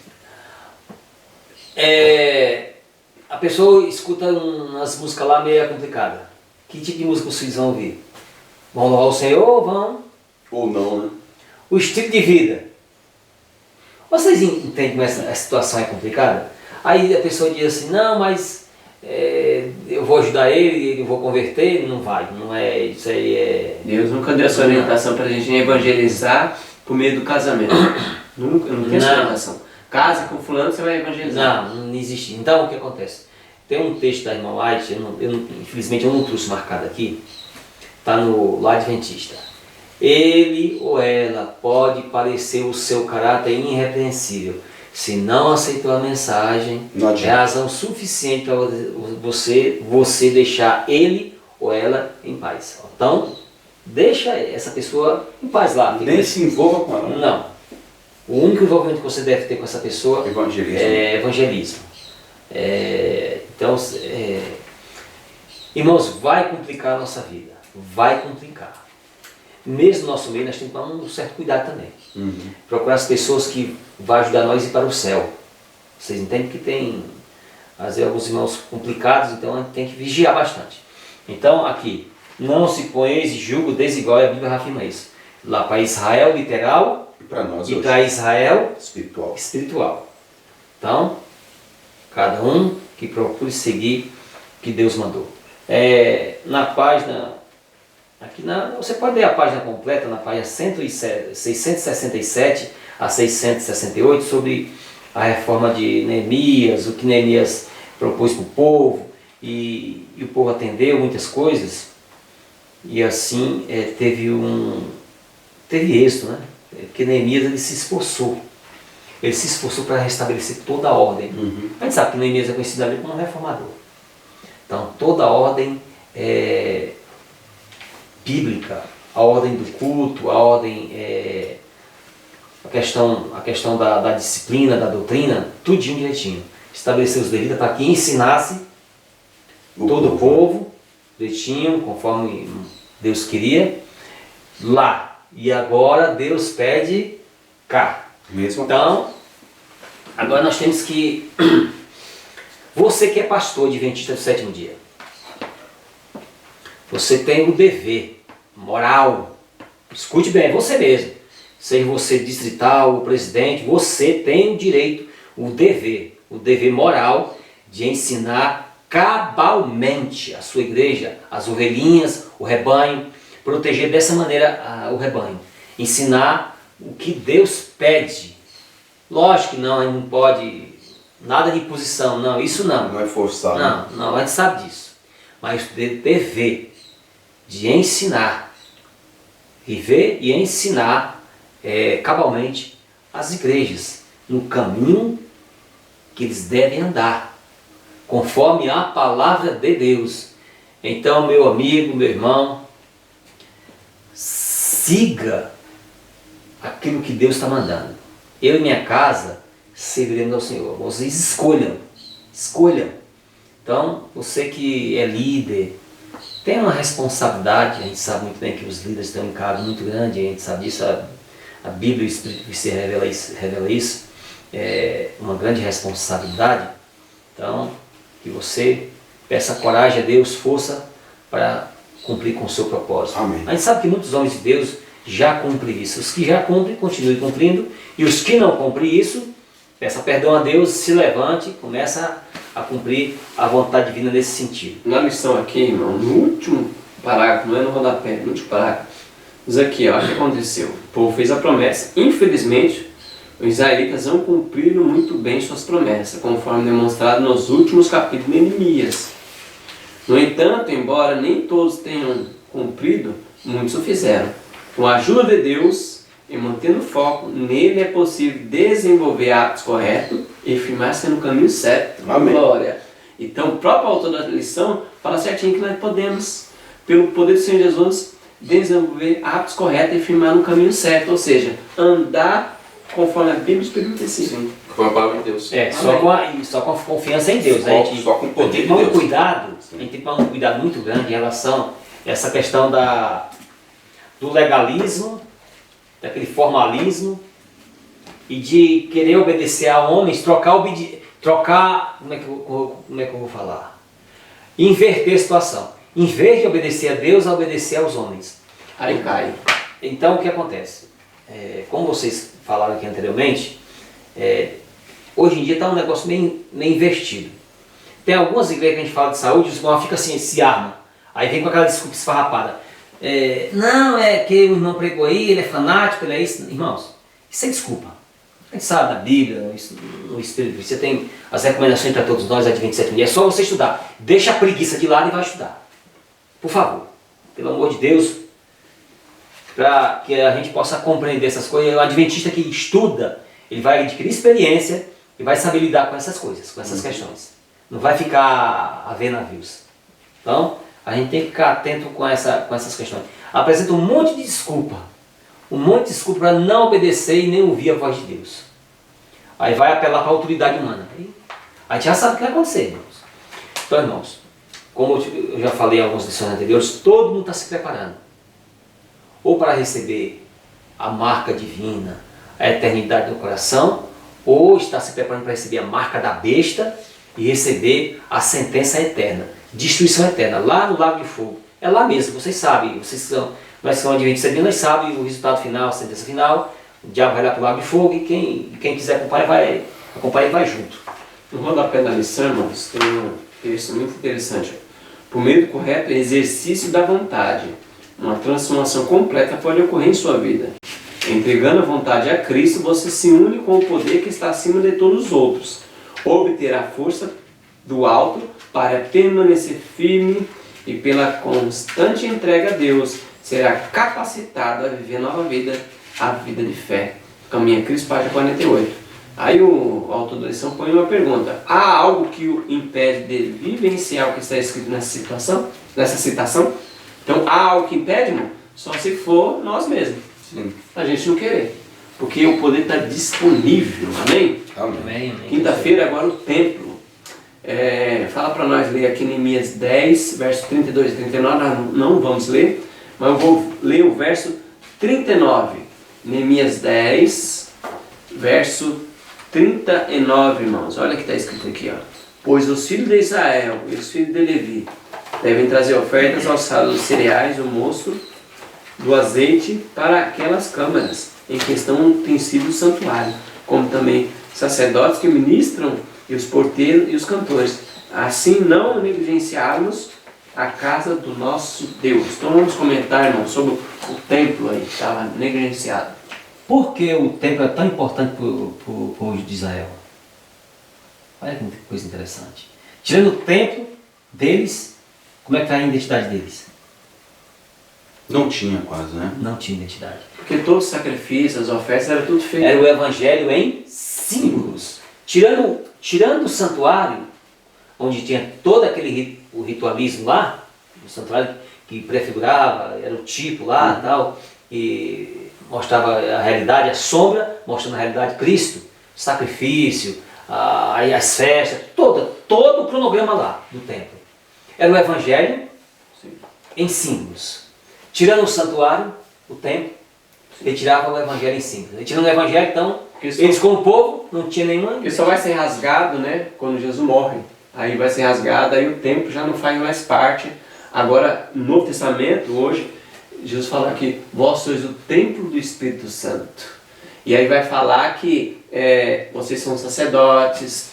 A pessoa escuta umas músicas lá meio complicadas. Que tipo de música vocês vão ouvir? Vão louvar o Senhor? Vão? Ou não, né? O estilo de vida. Vocês entendem como essa situação é complicada? Aí a pessoa diz assim, não, mas eu vou ajudar ele vou converter, não vai, não é, isso aí é... Deus nunca deu essa orientação para a gente evangelizar por meio do casamento. Nunca, não tem essa orientação. Casa com fulano, você vai evangelizar. Não existe. Então o que acontece? Tem um texto da irmã White, infelizmente eu não trouxe marcado aqui, está no Lar Adventista. Ele ou ela pode parecer o seu caráter irrepreensível. Se não aceitou a mensagem, é razão suficiente para você deixar ele ou ela em paz. Então, deixa essa pessoa em paz lá. Nem se envolva com ela. Não. O único envolvimento que você deve ter com essa pessoa é evangelismo. Então, irmãos, vai complicar a nossa vida. Vai complicar. Mesmo no nosso meio, nós temos que tomar um certo cuidado também. Procurar as pessoas que vão ajudar nós a ir para o céu. Vocês entendem que tem, às vezes, alguns irmãos complicados, então a gente tem que vigiar bastante. Então, aqui, não se põeis julgo desigual, e a Bíblia afirma isso. Lá para Israel, literal, e para nós e para Israel, espiritual. Então, cada um que procure seguir o que Deus mandou. Na página... você pode ler a página completa, na página 667 a 668, sobre a reforma de Neemias, o que Neemias propôs para o povo, e o povo atendeu muitas coisas, e assim teve êxito, né? Porque Neemias ele se esforçou para restabelecer toda a ordem. A gente sabe que Neemias é conhecido ali como um reformador. Então toda a ordem bíblica, a ordem do culto, a ordem, a questão da disciplina, da doutrina, tudinho direitinho. Estabeleceu os levitas para que ensinasse todo o povo, direitinho, conforme Deus queria, lá. E agora Deus pede cá. Então, agora nós temos que... Você que é pastor adventista do sétimo dia, você tem o dever moral, escute bem, você mesmo, seja você distrital, o presidente, você tem o direito, o dever moral de ensinar cabalmente a sua igreja, as ovelhinhas, o rebanho, proteger dessa maneira o rebanho, ensinar o que Deus pede. Lógico que não, a gente não pode nada de imposição, não, isso não. Não é forçado. Não, a gente sabe disso. Mas o dever de ensinar, viver e ensinar cabalmente as igrejas no caminho que eles devem andar, conforme a palavra de Deus. Então, meu amigo, meu irmão, siga aquilo que Deus está mandando. Eu e minha casa serviremos ao Senhor. Vocês escolham. Então, você que é líder, tem uma responsabilidade. A gente sabe muito bem que os líderes têm um encargo muito grande, a gente sabe disso, a Bíblia e o Espírito de Cristo revela isso, é uma grande responsabilidade. Então, que você peça coragem a Deus, força para cumprir com o seu propósito. Amém. A gente sabe que muitos homens de Deus já cumprem isso. Os que já cumprem, continuem cumprindo, e os que não cumprem isso, peça perdão a Deus, se levante, começa a cumprir a vontade divina nesse sentido. Na lição aqui, irmão, no último parágrafo, não é no rodapé, no último parágrafo, diz aqui, ó, o que aconteceu? O povo fez a promessa. Infelizmente, os israelitas não cumpriram muito bem suas promessas, conforme demonstrado nos últimos capítulos de Neemias. No entanto, embora nem todos tenham cumprido, muitos o fizeram. Com a ajuda de Deus e mantendo foco, nele é possível desenvolver hábitos corretos e firmar-se no caminho certo. Amém. Glória! Então, o próprio autor da lição fala certinho que nós podemos, pelo poder do Senhor Jesus, desenvolver hábitos corretos e firmar no caminho certo, ou seja, andar conforme a Bíblia e o Espírito de si. Sim, com a palavra de Deus. Só com confiança em Deus. Só com o poder tem que de tomar um Deus. cuidado, a gente tem que tomar um cuidado muito grande em relação a essa questão do legalismo, daquele formalismo e de querer obedecer a homens, trocar, como é que eu vou falar? Inverter a situação. Em vez de obedecer a Deus, a obedecer aos homens. Aí cai. Então, o que acontece? Como vocês falaram aqui anteriormente, hoje em dia está um negócio meio invertido. Tem algumas igrejas que a gente fala de saúde, os irmãos ficam assim, se armam. Aí vem com aquela desculpa esfarrapada. Não, é que o irmão pregou aí, ele é fanático, ele é isso. Irmãos, isso é desculpa. A gente sabe da Bíblia, no Espírito, você tem as recomendações para todos nós, Adventistas sétimo dia. É só você estudar. Deixa a preguiça de lado e vai estudar. Por favor, pelo amor de Deus, para que a gente possa compreender essas coisas. O adventista que estuda, ele vai adquirir experiência e vai saber lidar com essas coisas, com essas questões. Não vai ficar a ver navios. Então, a gente tem que ficar atento com essas questões. Apresenta um monte de desculpa para não obedecer e nem ouvir a voz de Deus. Aí vai apelar para a autoridade humana. A gente já sabe o que vai acontecer, irmãos. Então, irmãos, como eu já falei em algumas lições anteriores, todo mundo está se preparando. Ou para receber a marca divina, a eternidade no coração, ou está se preparando para receber a marca da besta e receber a sentença eterna, destruição eterna, lá no lago de fogo. É lá mesmo, vocês sabem, nós que somos adventistas, nós sabemos o resultado final, a sentença final, o diabo vai lá para o lago de fogo e quem quiser acompanhar vai junto. No rodapé da lição, irmãos, tem um texto muito interessante. Por meio do correto exercício da vontade, uma transformação completa pode ocorrer em sua vida. Entregando a vontade a Cristo, você se une com o poder que está acima de todos os outros. Obter a força do alto para permanecer firme e pela constante entrega a Deus, será capacitado a viver a nova vida, a vida de fé. Caminha Cristo, página 48. Aí o autor da lição põe uma pergunta. Há algo que o impede de vivenciar o que está escrito nessa citação? Então, há algo que impede, irmão? Só se for nós mesmos. Sim. A gente não querer. Porque o poder está disponível. Amém? Amém. Quinta-feira, agora o templo. Fala para nós ler aqui Neemias 10, verso 32 e 39. Nós não vamos ler, mas eu vou ler o verso 39. Neemias 10, verso 39, irmãos. Olha o que está escrito aqui, ó. Pois os filhos de Israel e os filhos de Levi devem trazer ofertas alçadas dos cereais, o mosto, do azeite para aquelas câmaras em que estão utensílios do santuário, como também sacerdotes que ministram e os porteiros e os cantores. assim não negligenciarmos a casa do nosso Deus. Então vamos comentar, irmão, sobre o templo aí, que estava negligenciado. Por que o templo é tão importante para o povo de Israel? Olha que coisa interessante. Tirando o templo deles, como é que está a identidade deles? Não tinha quase, né? Não tinha identidade. Porque todos os sacrifícios, as ofertas, era tudo feito. Era o evangelho em símbolos. Tirando o santuário, onde tinha todo aquele o ritualismo lá, o santuário que prefigurava, era o tipo lá e tal, e mostrava a realidade, a sombra, mostrando a realidade de Cristo, sacrifício, as festas, todo o cronograma lá do templo. Era o evangelho em símbolos. Tirando o santuário, o templo, retirava o evangelho em símbolos. Retirando o evangelho, então, eles como povo não tinha nenhuma... Porque só vai ser rasgado, né, quando Jesus morre. Aí vai ser rasgado, aí o templo já não faz mais parte. Agora, no Novo Testamento, hoje, Jesus fala que vós sois o templo do Espírito Santo. E aí vai falar que vocês são sacerdotes,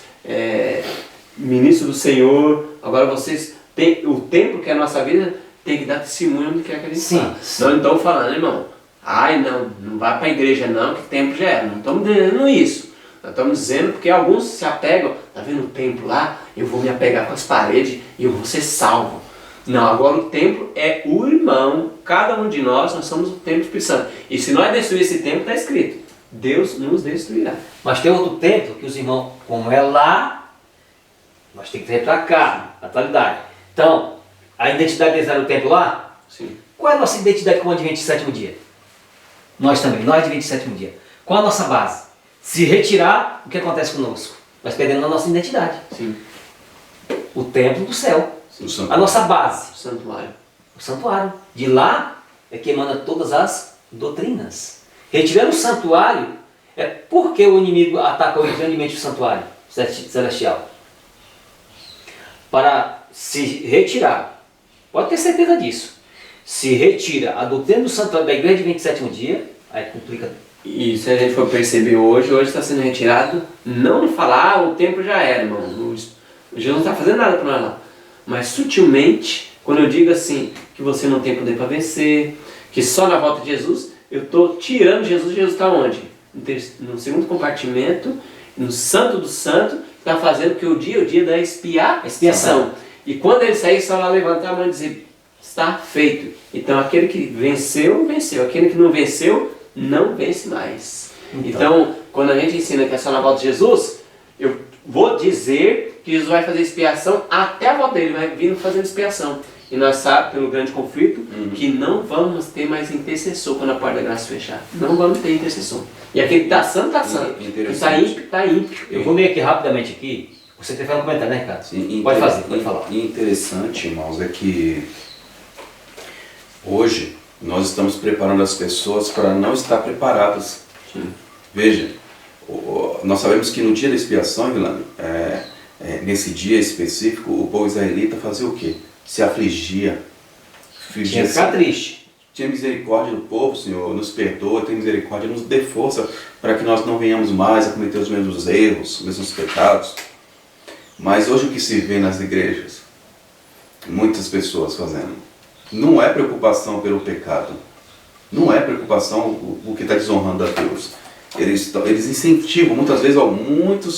ministros do Senhor. Agora vocês têm o templo que é a nossa vida, tem que dar testemunho do que é que a gente faz. Não estamos falando, irmão, não vai para a igreja não, que templo já é. Não estamos dizendo isso. Nós estamos dizendo porque alguns se apegam, tá vendo o templo lá? Eu vou me apegar com as paredes e eu vou ser salvo. Não, agora o templo é o irmão, cada um de nós somos o templo do Espírito Santo. E se nós destruir esse templo, está escrito, Deus nos destruirá. Mas tem outro templo que os irmãos, como é lá, nós temos que trazer para cá, na atualidade. Então, a identidade deles era o templo lá? Sim. Qual é a nossa identidade como adventista de sétimo dia? Nós também, nós adventistas de sétimo dia. Qual a nossa base? Se retirar, o que acontece conosco? Nós perdemos a nossa identidade. Sim. O templo do céu. Sim. A nossa base. O santuário. O santuário. De lá é que emana todas as doutrinas. Retirando o santuário, é porque o inimigo ataca grandemente o santuário celestial. Para se retirar, pode ter certeza disso. Se retira a doutrina do santuário da igreja de 27º dia, aí complica. E se a gente for perceber hoje está sendo retirado, não falar, o templo já era, irmão. Jesus não está fazendo nada para nós lá. Mas sutilmente, quando eu digo assim, que você não tem poder para vencer, que só na volta de Jesus, eu estou tirando Jesus. Jesus está onde? No segundo compartimento, no santo do santo, está fazendo que o dia da expiação. E quando ele sair, só vai levantar a mão e dizer, está feito. Então aquele que venceu, venceu. Aquele que não venceu, não vence mais. Então, quando a gente ensina que é só na volta de Jesus, eu vou dizer que Jesus vai fazer expiação até a volta dele, vai vir fazendo expiação. E nós sabemos, pelo grande conflito, que não vamos ter mais intercessor quando a porta da graça fechar. Não vamos ter intercessor. E aquele que está santo, está santo. Que está ímpio, está ímpio. Eu vou ler aqui rapidamente aqui. Você tem que fazer um comentário, né, Ricardo? Sim, pode fazer, pode falar. E interessante, irmãos, é que hoje nós estamos preparando as pessoas para não estar preparadas. Sim. Veja, nós sabemos que no dia da expiação, Vilano, nesse dia específico, o povo israelita fazia o quê? Se afligia. Tinha que ficar triste. Tinha misericórdia do povo, Senhor, nos perdoa, tem misericórdia, nos dê força para que nós não venhamos mais a cometer os mesmos erros, os mesmos pecados. Mas hoje o que se vê nas igrejas, muitas pessoas fazendo, não é preocupação pelo pecado, não é preocupação o que está desonrando a Deus. Eles incentivam, muitas vezes,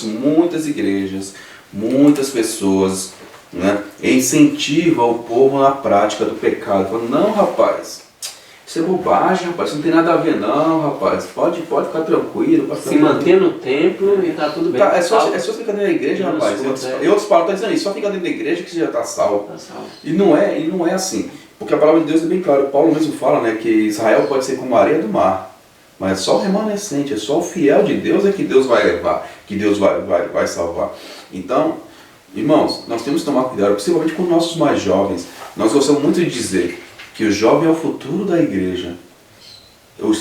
muitas igrejas, muitas pessoas, né, incentivam o povo na prática do pecado. Falam, não, rapaz, isso é bobagem, rapaz, isso não tem nada a ver não, rapaz, pode ficar tranquilo. Pode se manter no templo e está tudo bem. Tá, é só ficar dentro da igreja, rapaz. E outros palavras estão dizendo isso, só fica dentro da igreja que você já está salvo. Tá salvo. E não é assim. Porque a palavra de Deus é bem clara. Paulo mesmo fala, né, que Israel pode ser como a areia do mar. Mas é só o remanescente, é só o fiel de Deus é que Deus vai levar, que Deus vai salvar. Então, irmãos, nós temos que tomar cuidado, principalmente com nossos mais jovens. Nós gostamos muito de dizer que o jovem é o futuro da igreja. O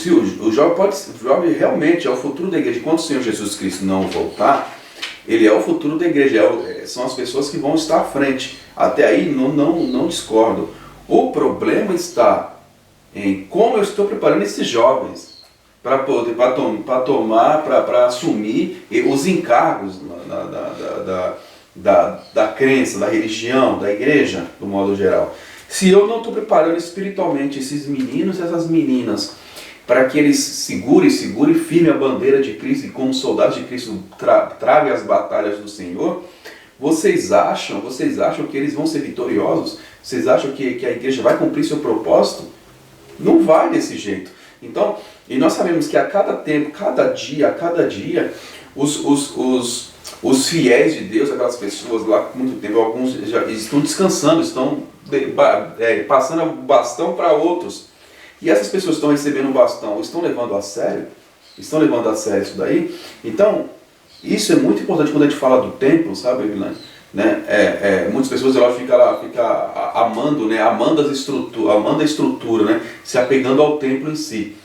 jovem realmente é o futuro da igreja. Quando o Senhor Jesus Cristo não voltar, ele é o futuro da igreja. São as pessoas que vão estar à frente. Até aí não discordo. O problema está em como eu estou preparando esses jovens para assumir os encargos da crença, da religião, da igreja, do modo geral. Se eu não estou preparando espiritualmente esses meninos e essas meninas para que eles segurem firme a bandeira de Cristo e como soldados de Cristo travem as batalhas do Senhor, vocês acham que eles vão ser vitoriosos? Vocês acham que a igreja vai cumprir seu propósito? Não vai desse jeito. Então, e nós sabemos que a cada tempo, cada dia, os fiéis de Deus, aquelas pessoas lá com muito tempo, alguns já estão descansando, estão passando o bastão para outros. E essas pessoas estão recebendo o bastão, estão levando a sério? Estão levando a sério isso daí? Então, isso é muito importante quando a gente fala do templo, sabe, Vilane? Muitas pessoas ficam amando, né, amando a estrutura, né, se apegando ao templo em si,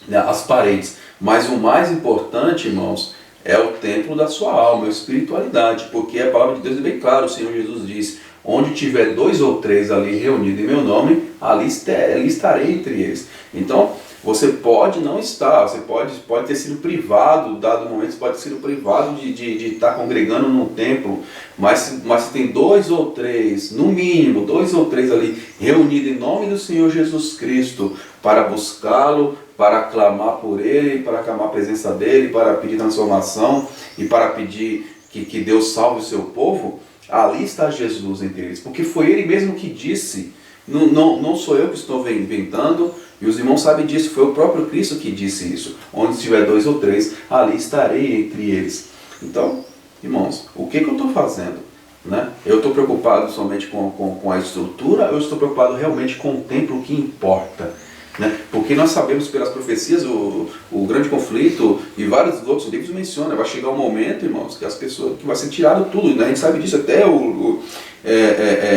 né, as paredes. Mas o mais importante, irmãos, é o templo da sua alma, a espiritualidade, porque a palavra de Deus é bem clara. O Senhor Jesus disse: onde tiver 2 ou 3 ali reunidos em meu nome, ali estarei entre eles. Então, você pode não estar, você pode ter sido privado, dado momento, você pode ter sido privado de estar congregando no templo, mas se tem 2 ou 3, no mínimo 2 ou 3 ali, reunidos em nome do Senhor Jesus Cristo, para buscá-lo, para clamar por Ele, para clamar a presença dEle, para pedir transformação e para pedir que Deus salve o seu povo, ali está Jesus entre eles, porque foi Ele mesmo que disse, não sou eu que estou inventando, e os irmãos sabem disso, foi o próprio Cristo que disse isso. Onde estiver 2 ou 3, ali estarei entre eles. Então, irmãos, o que eu estou fazendo? Né? Eu estou preocupado somente com a estrutura, ou eu estou preocupado realmente com o templo que importa? Né? Porque nós sabemos pelas profecias, o grande conflito, e vários outros livros mencionam, vai chegar um momento, irmãos, que as pessoas, que vai ser tirado tudo, né? A gente sabe disso, até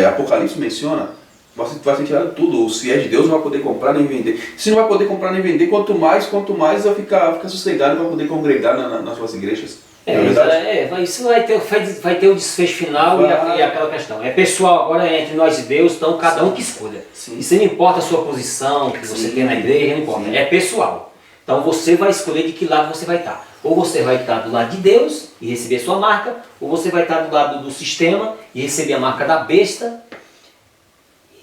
Apocalipse menciona, vai ser tirado tudo. Se é de Deus, não vai poder comprar nem vender. Se não vai poder comprar nem vender, quanto mais vai ficar sossegado para poder congregar nas suas igrejas. Isso vai ter o desfecho final e aquela questão. É pessoal, agora é entre nós e Deus, então cada um que escolha. Sim. Isso não importa a sua posição, que você tem na igreja, não importa. Sim. É pessoal. Então você vai escolher de que lado você vai estar. Ou você vai estar do lado de Deus e receber sua marca, ou você vai estar do lado do sistema e receber a marca da besta.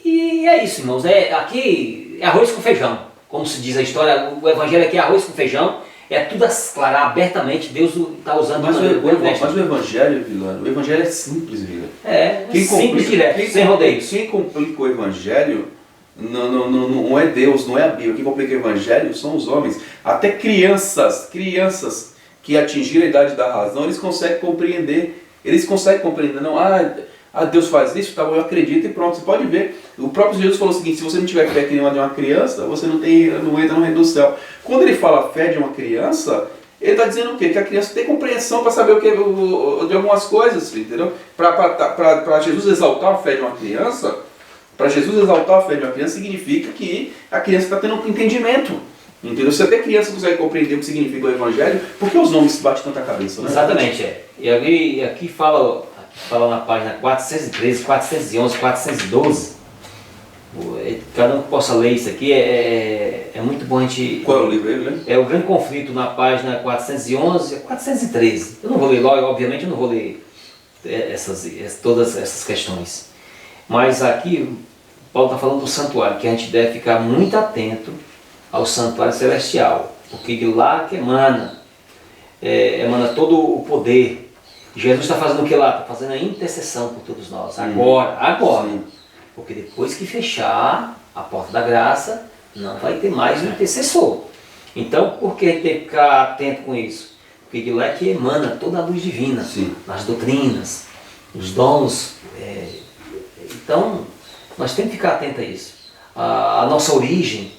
E é isso, irmãos. Aqui é arroz com feijão. Como se diz a história, o evangelho aqui é arroz com feijão. É tudo claro, abertamente, Deus está usando. Mas o evangelho, Vilano, o evangelho é simples, Vilano. Simples, direto, sem rodeios. Quem complica o evangelho não é Deus, não é a Bíblia. Quem complica o evangelho são os homens. Até crianças que atingiram a idade da razão, eles conseguem compreender. Não, Deus faz isso, tá bom, eu acredito e pronto. Você pode ver, o próprio Jesus falou o seguinte: se você não tiver fé que nem uma de uma criança, você não entra no reino do céu. Quando ele fala fé de uma criança, ele está dizendo o quê? Que a criança tem compreensão para saber de algumas coisas, entendeu? Para Jesus exaltar a fé de uma criança, significa que a criança está tendo um entendimento. Entendeu? Se até criança consegue compreender o que significa o evangelho, por que os nomes batem tanta cabeça? Né? Exatamente, E aqui fala na página 413, 411, 412, cada um que possa ler isso aqui, é muito bom a gente... Qual é o livro aí, né? É o Grande Conflito, na página 411 e 413. Eu não vou ler logo, obviamente eu não vou ler todas essas questões. Mas aqui, Paulo está falando do santuário, que a gente deve ficar muito atento ao santuário celestial, porque de lá que emana todo o poder. Jesus está fazendo o que lá? Está fazendo a intercessão por todos nós. Agora. Sim. Porque depois que fechar a porta da graça, não vai ter mais um intercessor. Então, por que a gente tem que ficar atento com isso? Porque de lá é que emana toda a luz divina, sim, nas doutrinas, os dons. Então, nós temos que ficar atento a isso. A nossa origem,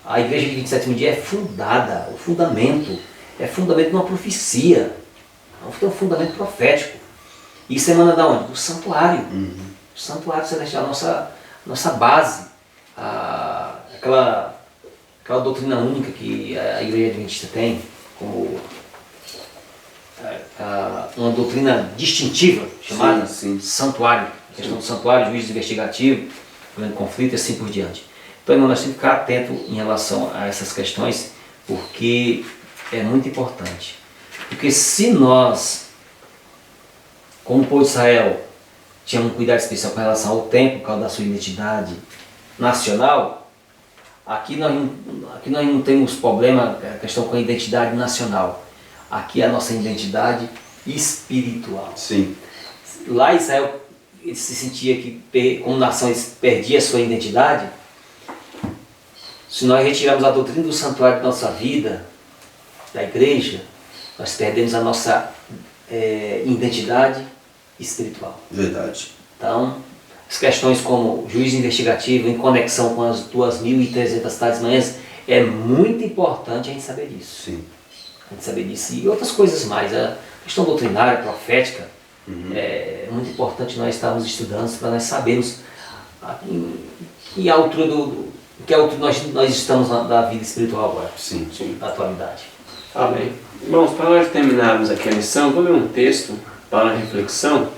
a igreja de 27º dia é fundada, o fundamento é fundamento de uma profecia. É um fundamento profético. Isso emana da onde? Do santuário. O santuário celestial, nossa base. Aquela doutrina única que a igreja adventista tem, como uma doutrina distintiva, chamada santuário. A questão do santuário, juízo investigativo, grande conflito e assim por diante. Então, nós temos que ficar atento em relação a essas questões, porque é muito importante. Porque se nós como o povo de Israel tinha um cuidado especial com relação ao templo, por causa da sua identidade nacional, aqui nós não temos problema, a questão com a identidade nacional. Aqui é a nossa identidade espiritual. Sim. Lá Israel ele se sentia que, como nação, eles perdiam a sua identidade. Se nós retirarmos a doutrina do santuário da nossa vida, da igreja, nós perdemos a nossa identidade espiritual. Verdade. Então, as questões como juízo investigativo em conexão com as 2.300 cidades manhãs, é muito importante a gente saber disso. Sim. A gente saber disso e outras coisas mais. A questão doutrinária, profética, é muito importante nós estarmos estudando para nós sabermos em que altura nós estamos da vida espiritual agora. Sim. Na atualidade. Amém. Irmãos, para nós terminarmos aqui a lição, vou ler um texto para a reflexão.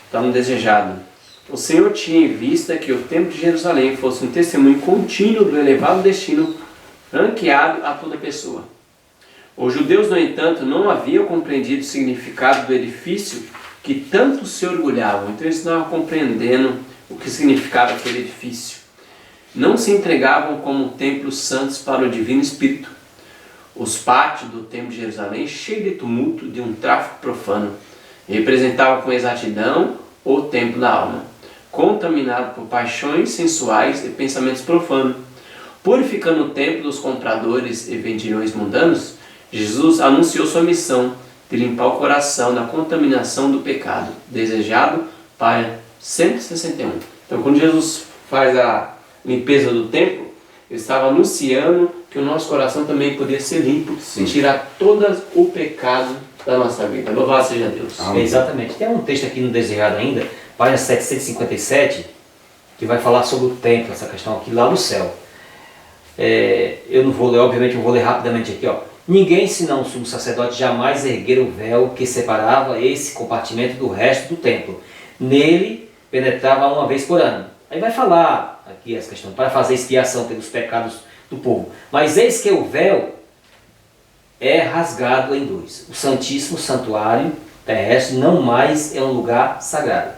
Está no desejado. O Senhor tinha em vista que o templo de Jerusalém fosse um testemunho contínuo do elevado destino franqueado a toda pessoa. Os judeus, no entanto, não haviam compreendido o significado do edifício que tanto se orgulhavam. Então eles não estavam compreendendo o que significava aquele edifício. Não se entregavam como templos santos para o Divino Espírito. Os pátios do templo de Jerusalém, cheios de tumulto, de um tráfico profano, representavam com exatidão o templo da alma, contaminado por paixões sensuais e pensamentos profanos. Purificando o templo dos compradores e vendilhões mundanos, Jesus anunciou sua missão de limpar o coração da contaminação do pecado, desejado para 161. Então, quando Jesus faz a limpeza do templo, ele estava anunciando que o nosso coração também podia ser limpo. Sim. E tirar todo o pecado da nossa vida. Louvado seja Deus. Amém. Exatamente. Tem um texto aqui no Desejado ainda, página 757, que vai falar sobre o templo, essa questão aqui lá no céu. Eu não vou ler, obviamente eu vou ler rapidamente aqui. Ninguém, senão o sumo sacerdote, jamais erguera o véu que separava esse compartimento do resto do templo. Nele penetrava uma vez por ano. Aí vai falar aqui essa questão, para fazer expiação pelos pecados do povo. Mas eis que o véu é rasgado em dois. O Santíssimo Santuário terrestre não mais é um lugar sagrado.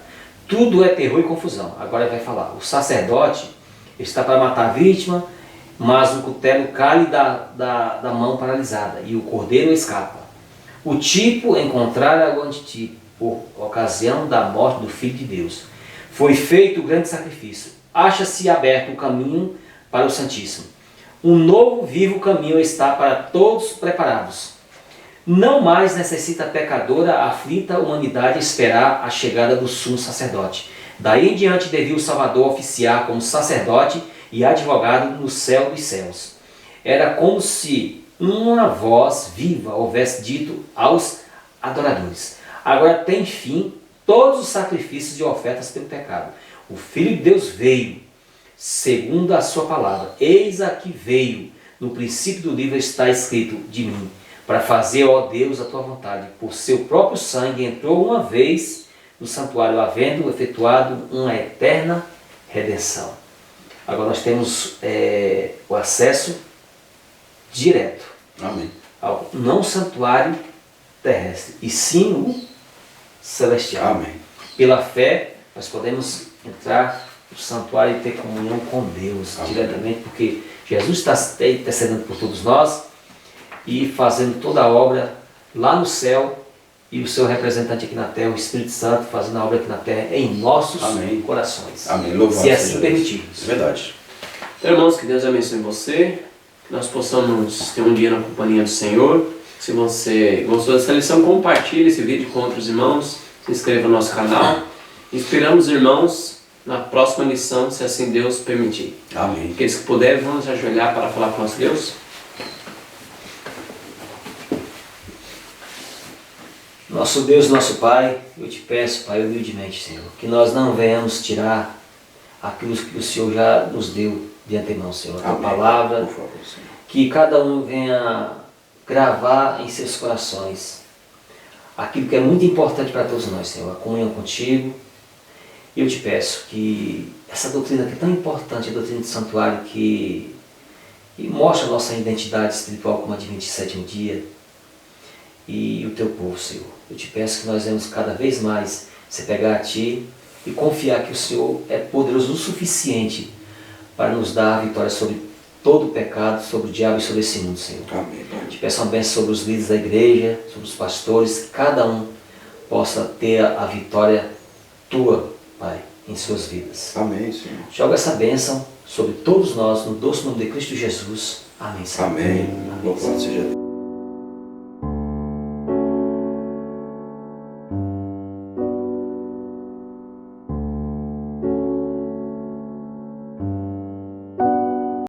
Tudo é terror e confusão. Agora vai falar. O sacerdote está para matar a vítima, mas o cutelo cai da mão paralisada e o cordeiro escapa. O tipo encontrar o antitipo por ocasião da morte do Filho de Deus. Foi feito o grande sacrifício. Acha-se aberto o caminho para o Santíssimo. Um novo vivo caminho está para todos preparados. Não mais necessita a pecadora, aflita humanidade esperar a chegada do sumo sacerdote. Daí em diante devia o Salvador oficiar como sacerdote e advogado no céu dos céus. Era como se uma voz viva houvesse dito aos adoradores: agora tem fim todos os sacrifícios e ofertas pelo pecado. O Filho de Deus veio, segundo a sua palavra. Eis aqui veio. No princípio do livro está escrito de mim, para fazer, ó Deus, a tua vontade. Por seu próprio sangue entrou uma vez no santuário, havendo efetuado uma eterna redenção. Agora nós temos o acesso direto. Amém. Ao não santuário terrestre, e sim o celestial. Amém. Pela fé, nós podemos entrar no santuário e ter comunhão com Deus. Amém. Diretamente, porque Jesus está intercedendo por todos nós e fazendo toda a obra lá no céu, e o seu representante aqui na terra, o Espírito Santo, fazendo a obra aqui na terra em nossos Amém. corações. Amém. Louvado Se assim seja Deus. permitirmos. Verdade. Então, irmãos, que Deus abençoe você, que nós possamos ter um dia na companhia do Senhor. Se você gostou dessa lição, compartilhe esse vídeo com outros irmãos, se inscreva no nosso canal. Esperamos, irmãos, na próxima lição, se assim Deus permitir. Amém. Aqueles que puderem, vamos ajoelhar para falar com nosso Deus. Nosso Deus, nosso Pai, eu te peço, Pai, humildemente, Senhor, que nós não venhamos tirar aquilo que o Senhor já nos deu de antemão, Senhor, a tua Amém. palavra, Por favor, Senhor. que cada um venha gravar em seus corações aquilo que é muito importante para todos nós, Senhor, a comunhão contigo. E eu te peço que essa doutrina que é tão importante, a doutrina do santuário, que mostra a nossa identidade espiritual como adventista de sétimo dia, e o teu povo, Senhor. Eu te peço que nós venhamos cada vez mais se pegar a Ti e confiar que o Senhor é poderoso o suficiente para nos dar a vitória sobre todo o pecado, sobre o diabo e sobre esse mundo, Senhor. Amém, Pai. Te peço uma bênção sobre os líderes da igreja, sobre os pastores, que cada um possa ter a vitória Tua, Pai, em suas vidas. Amém, Senhor. Joga essa bênção sobre todos nós, no doce nome de Cristo Jesus. Amém, Senhor. Amém. Louvado seja Deus.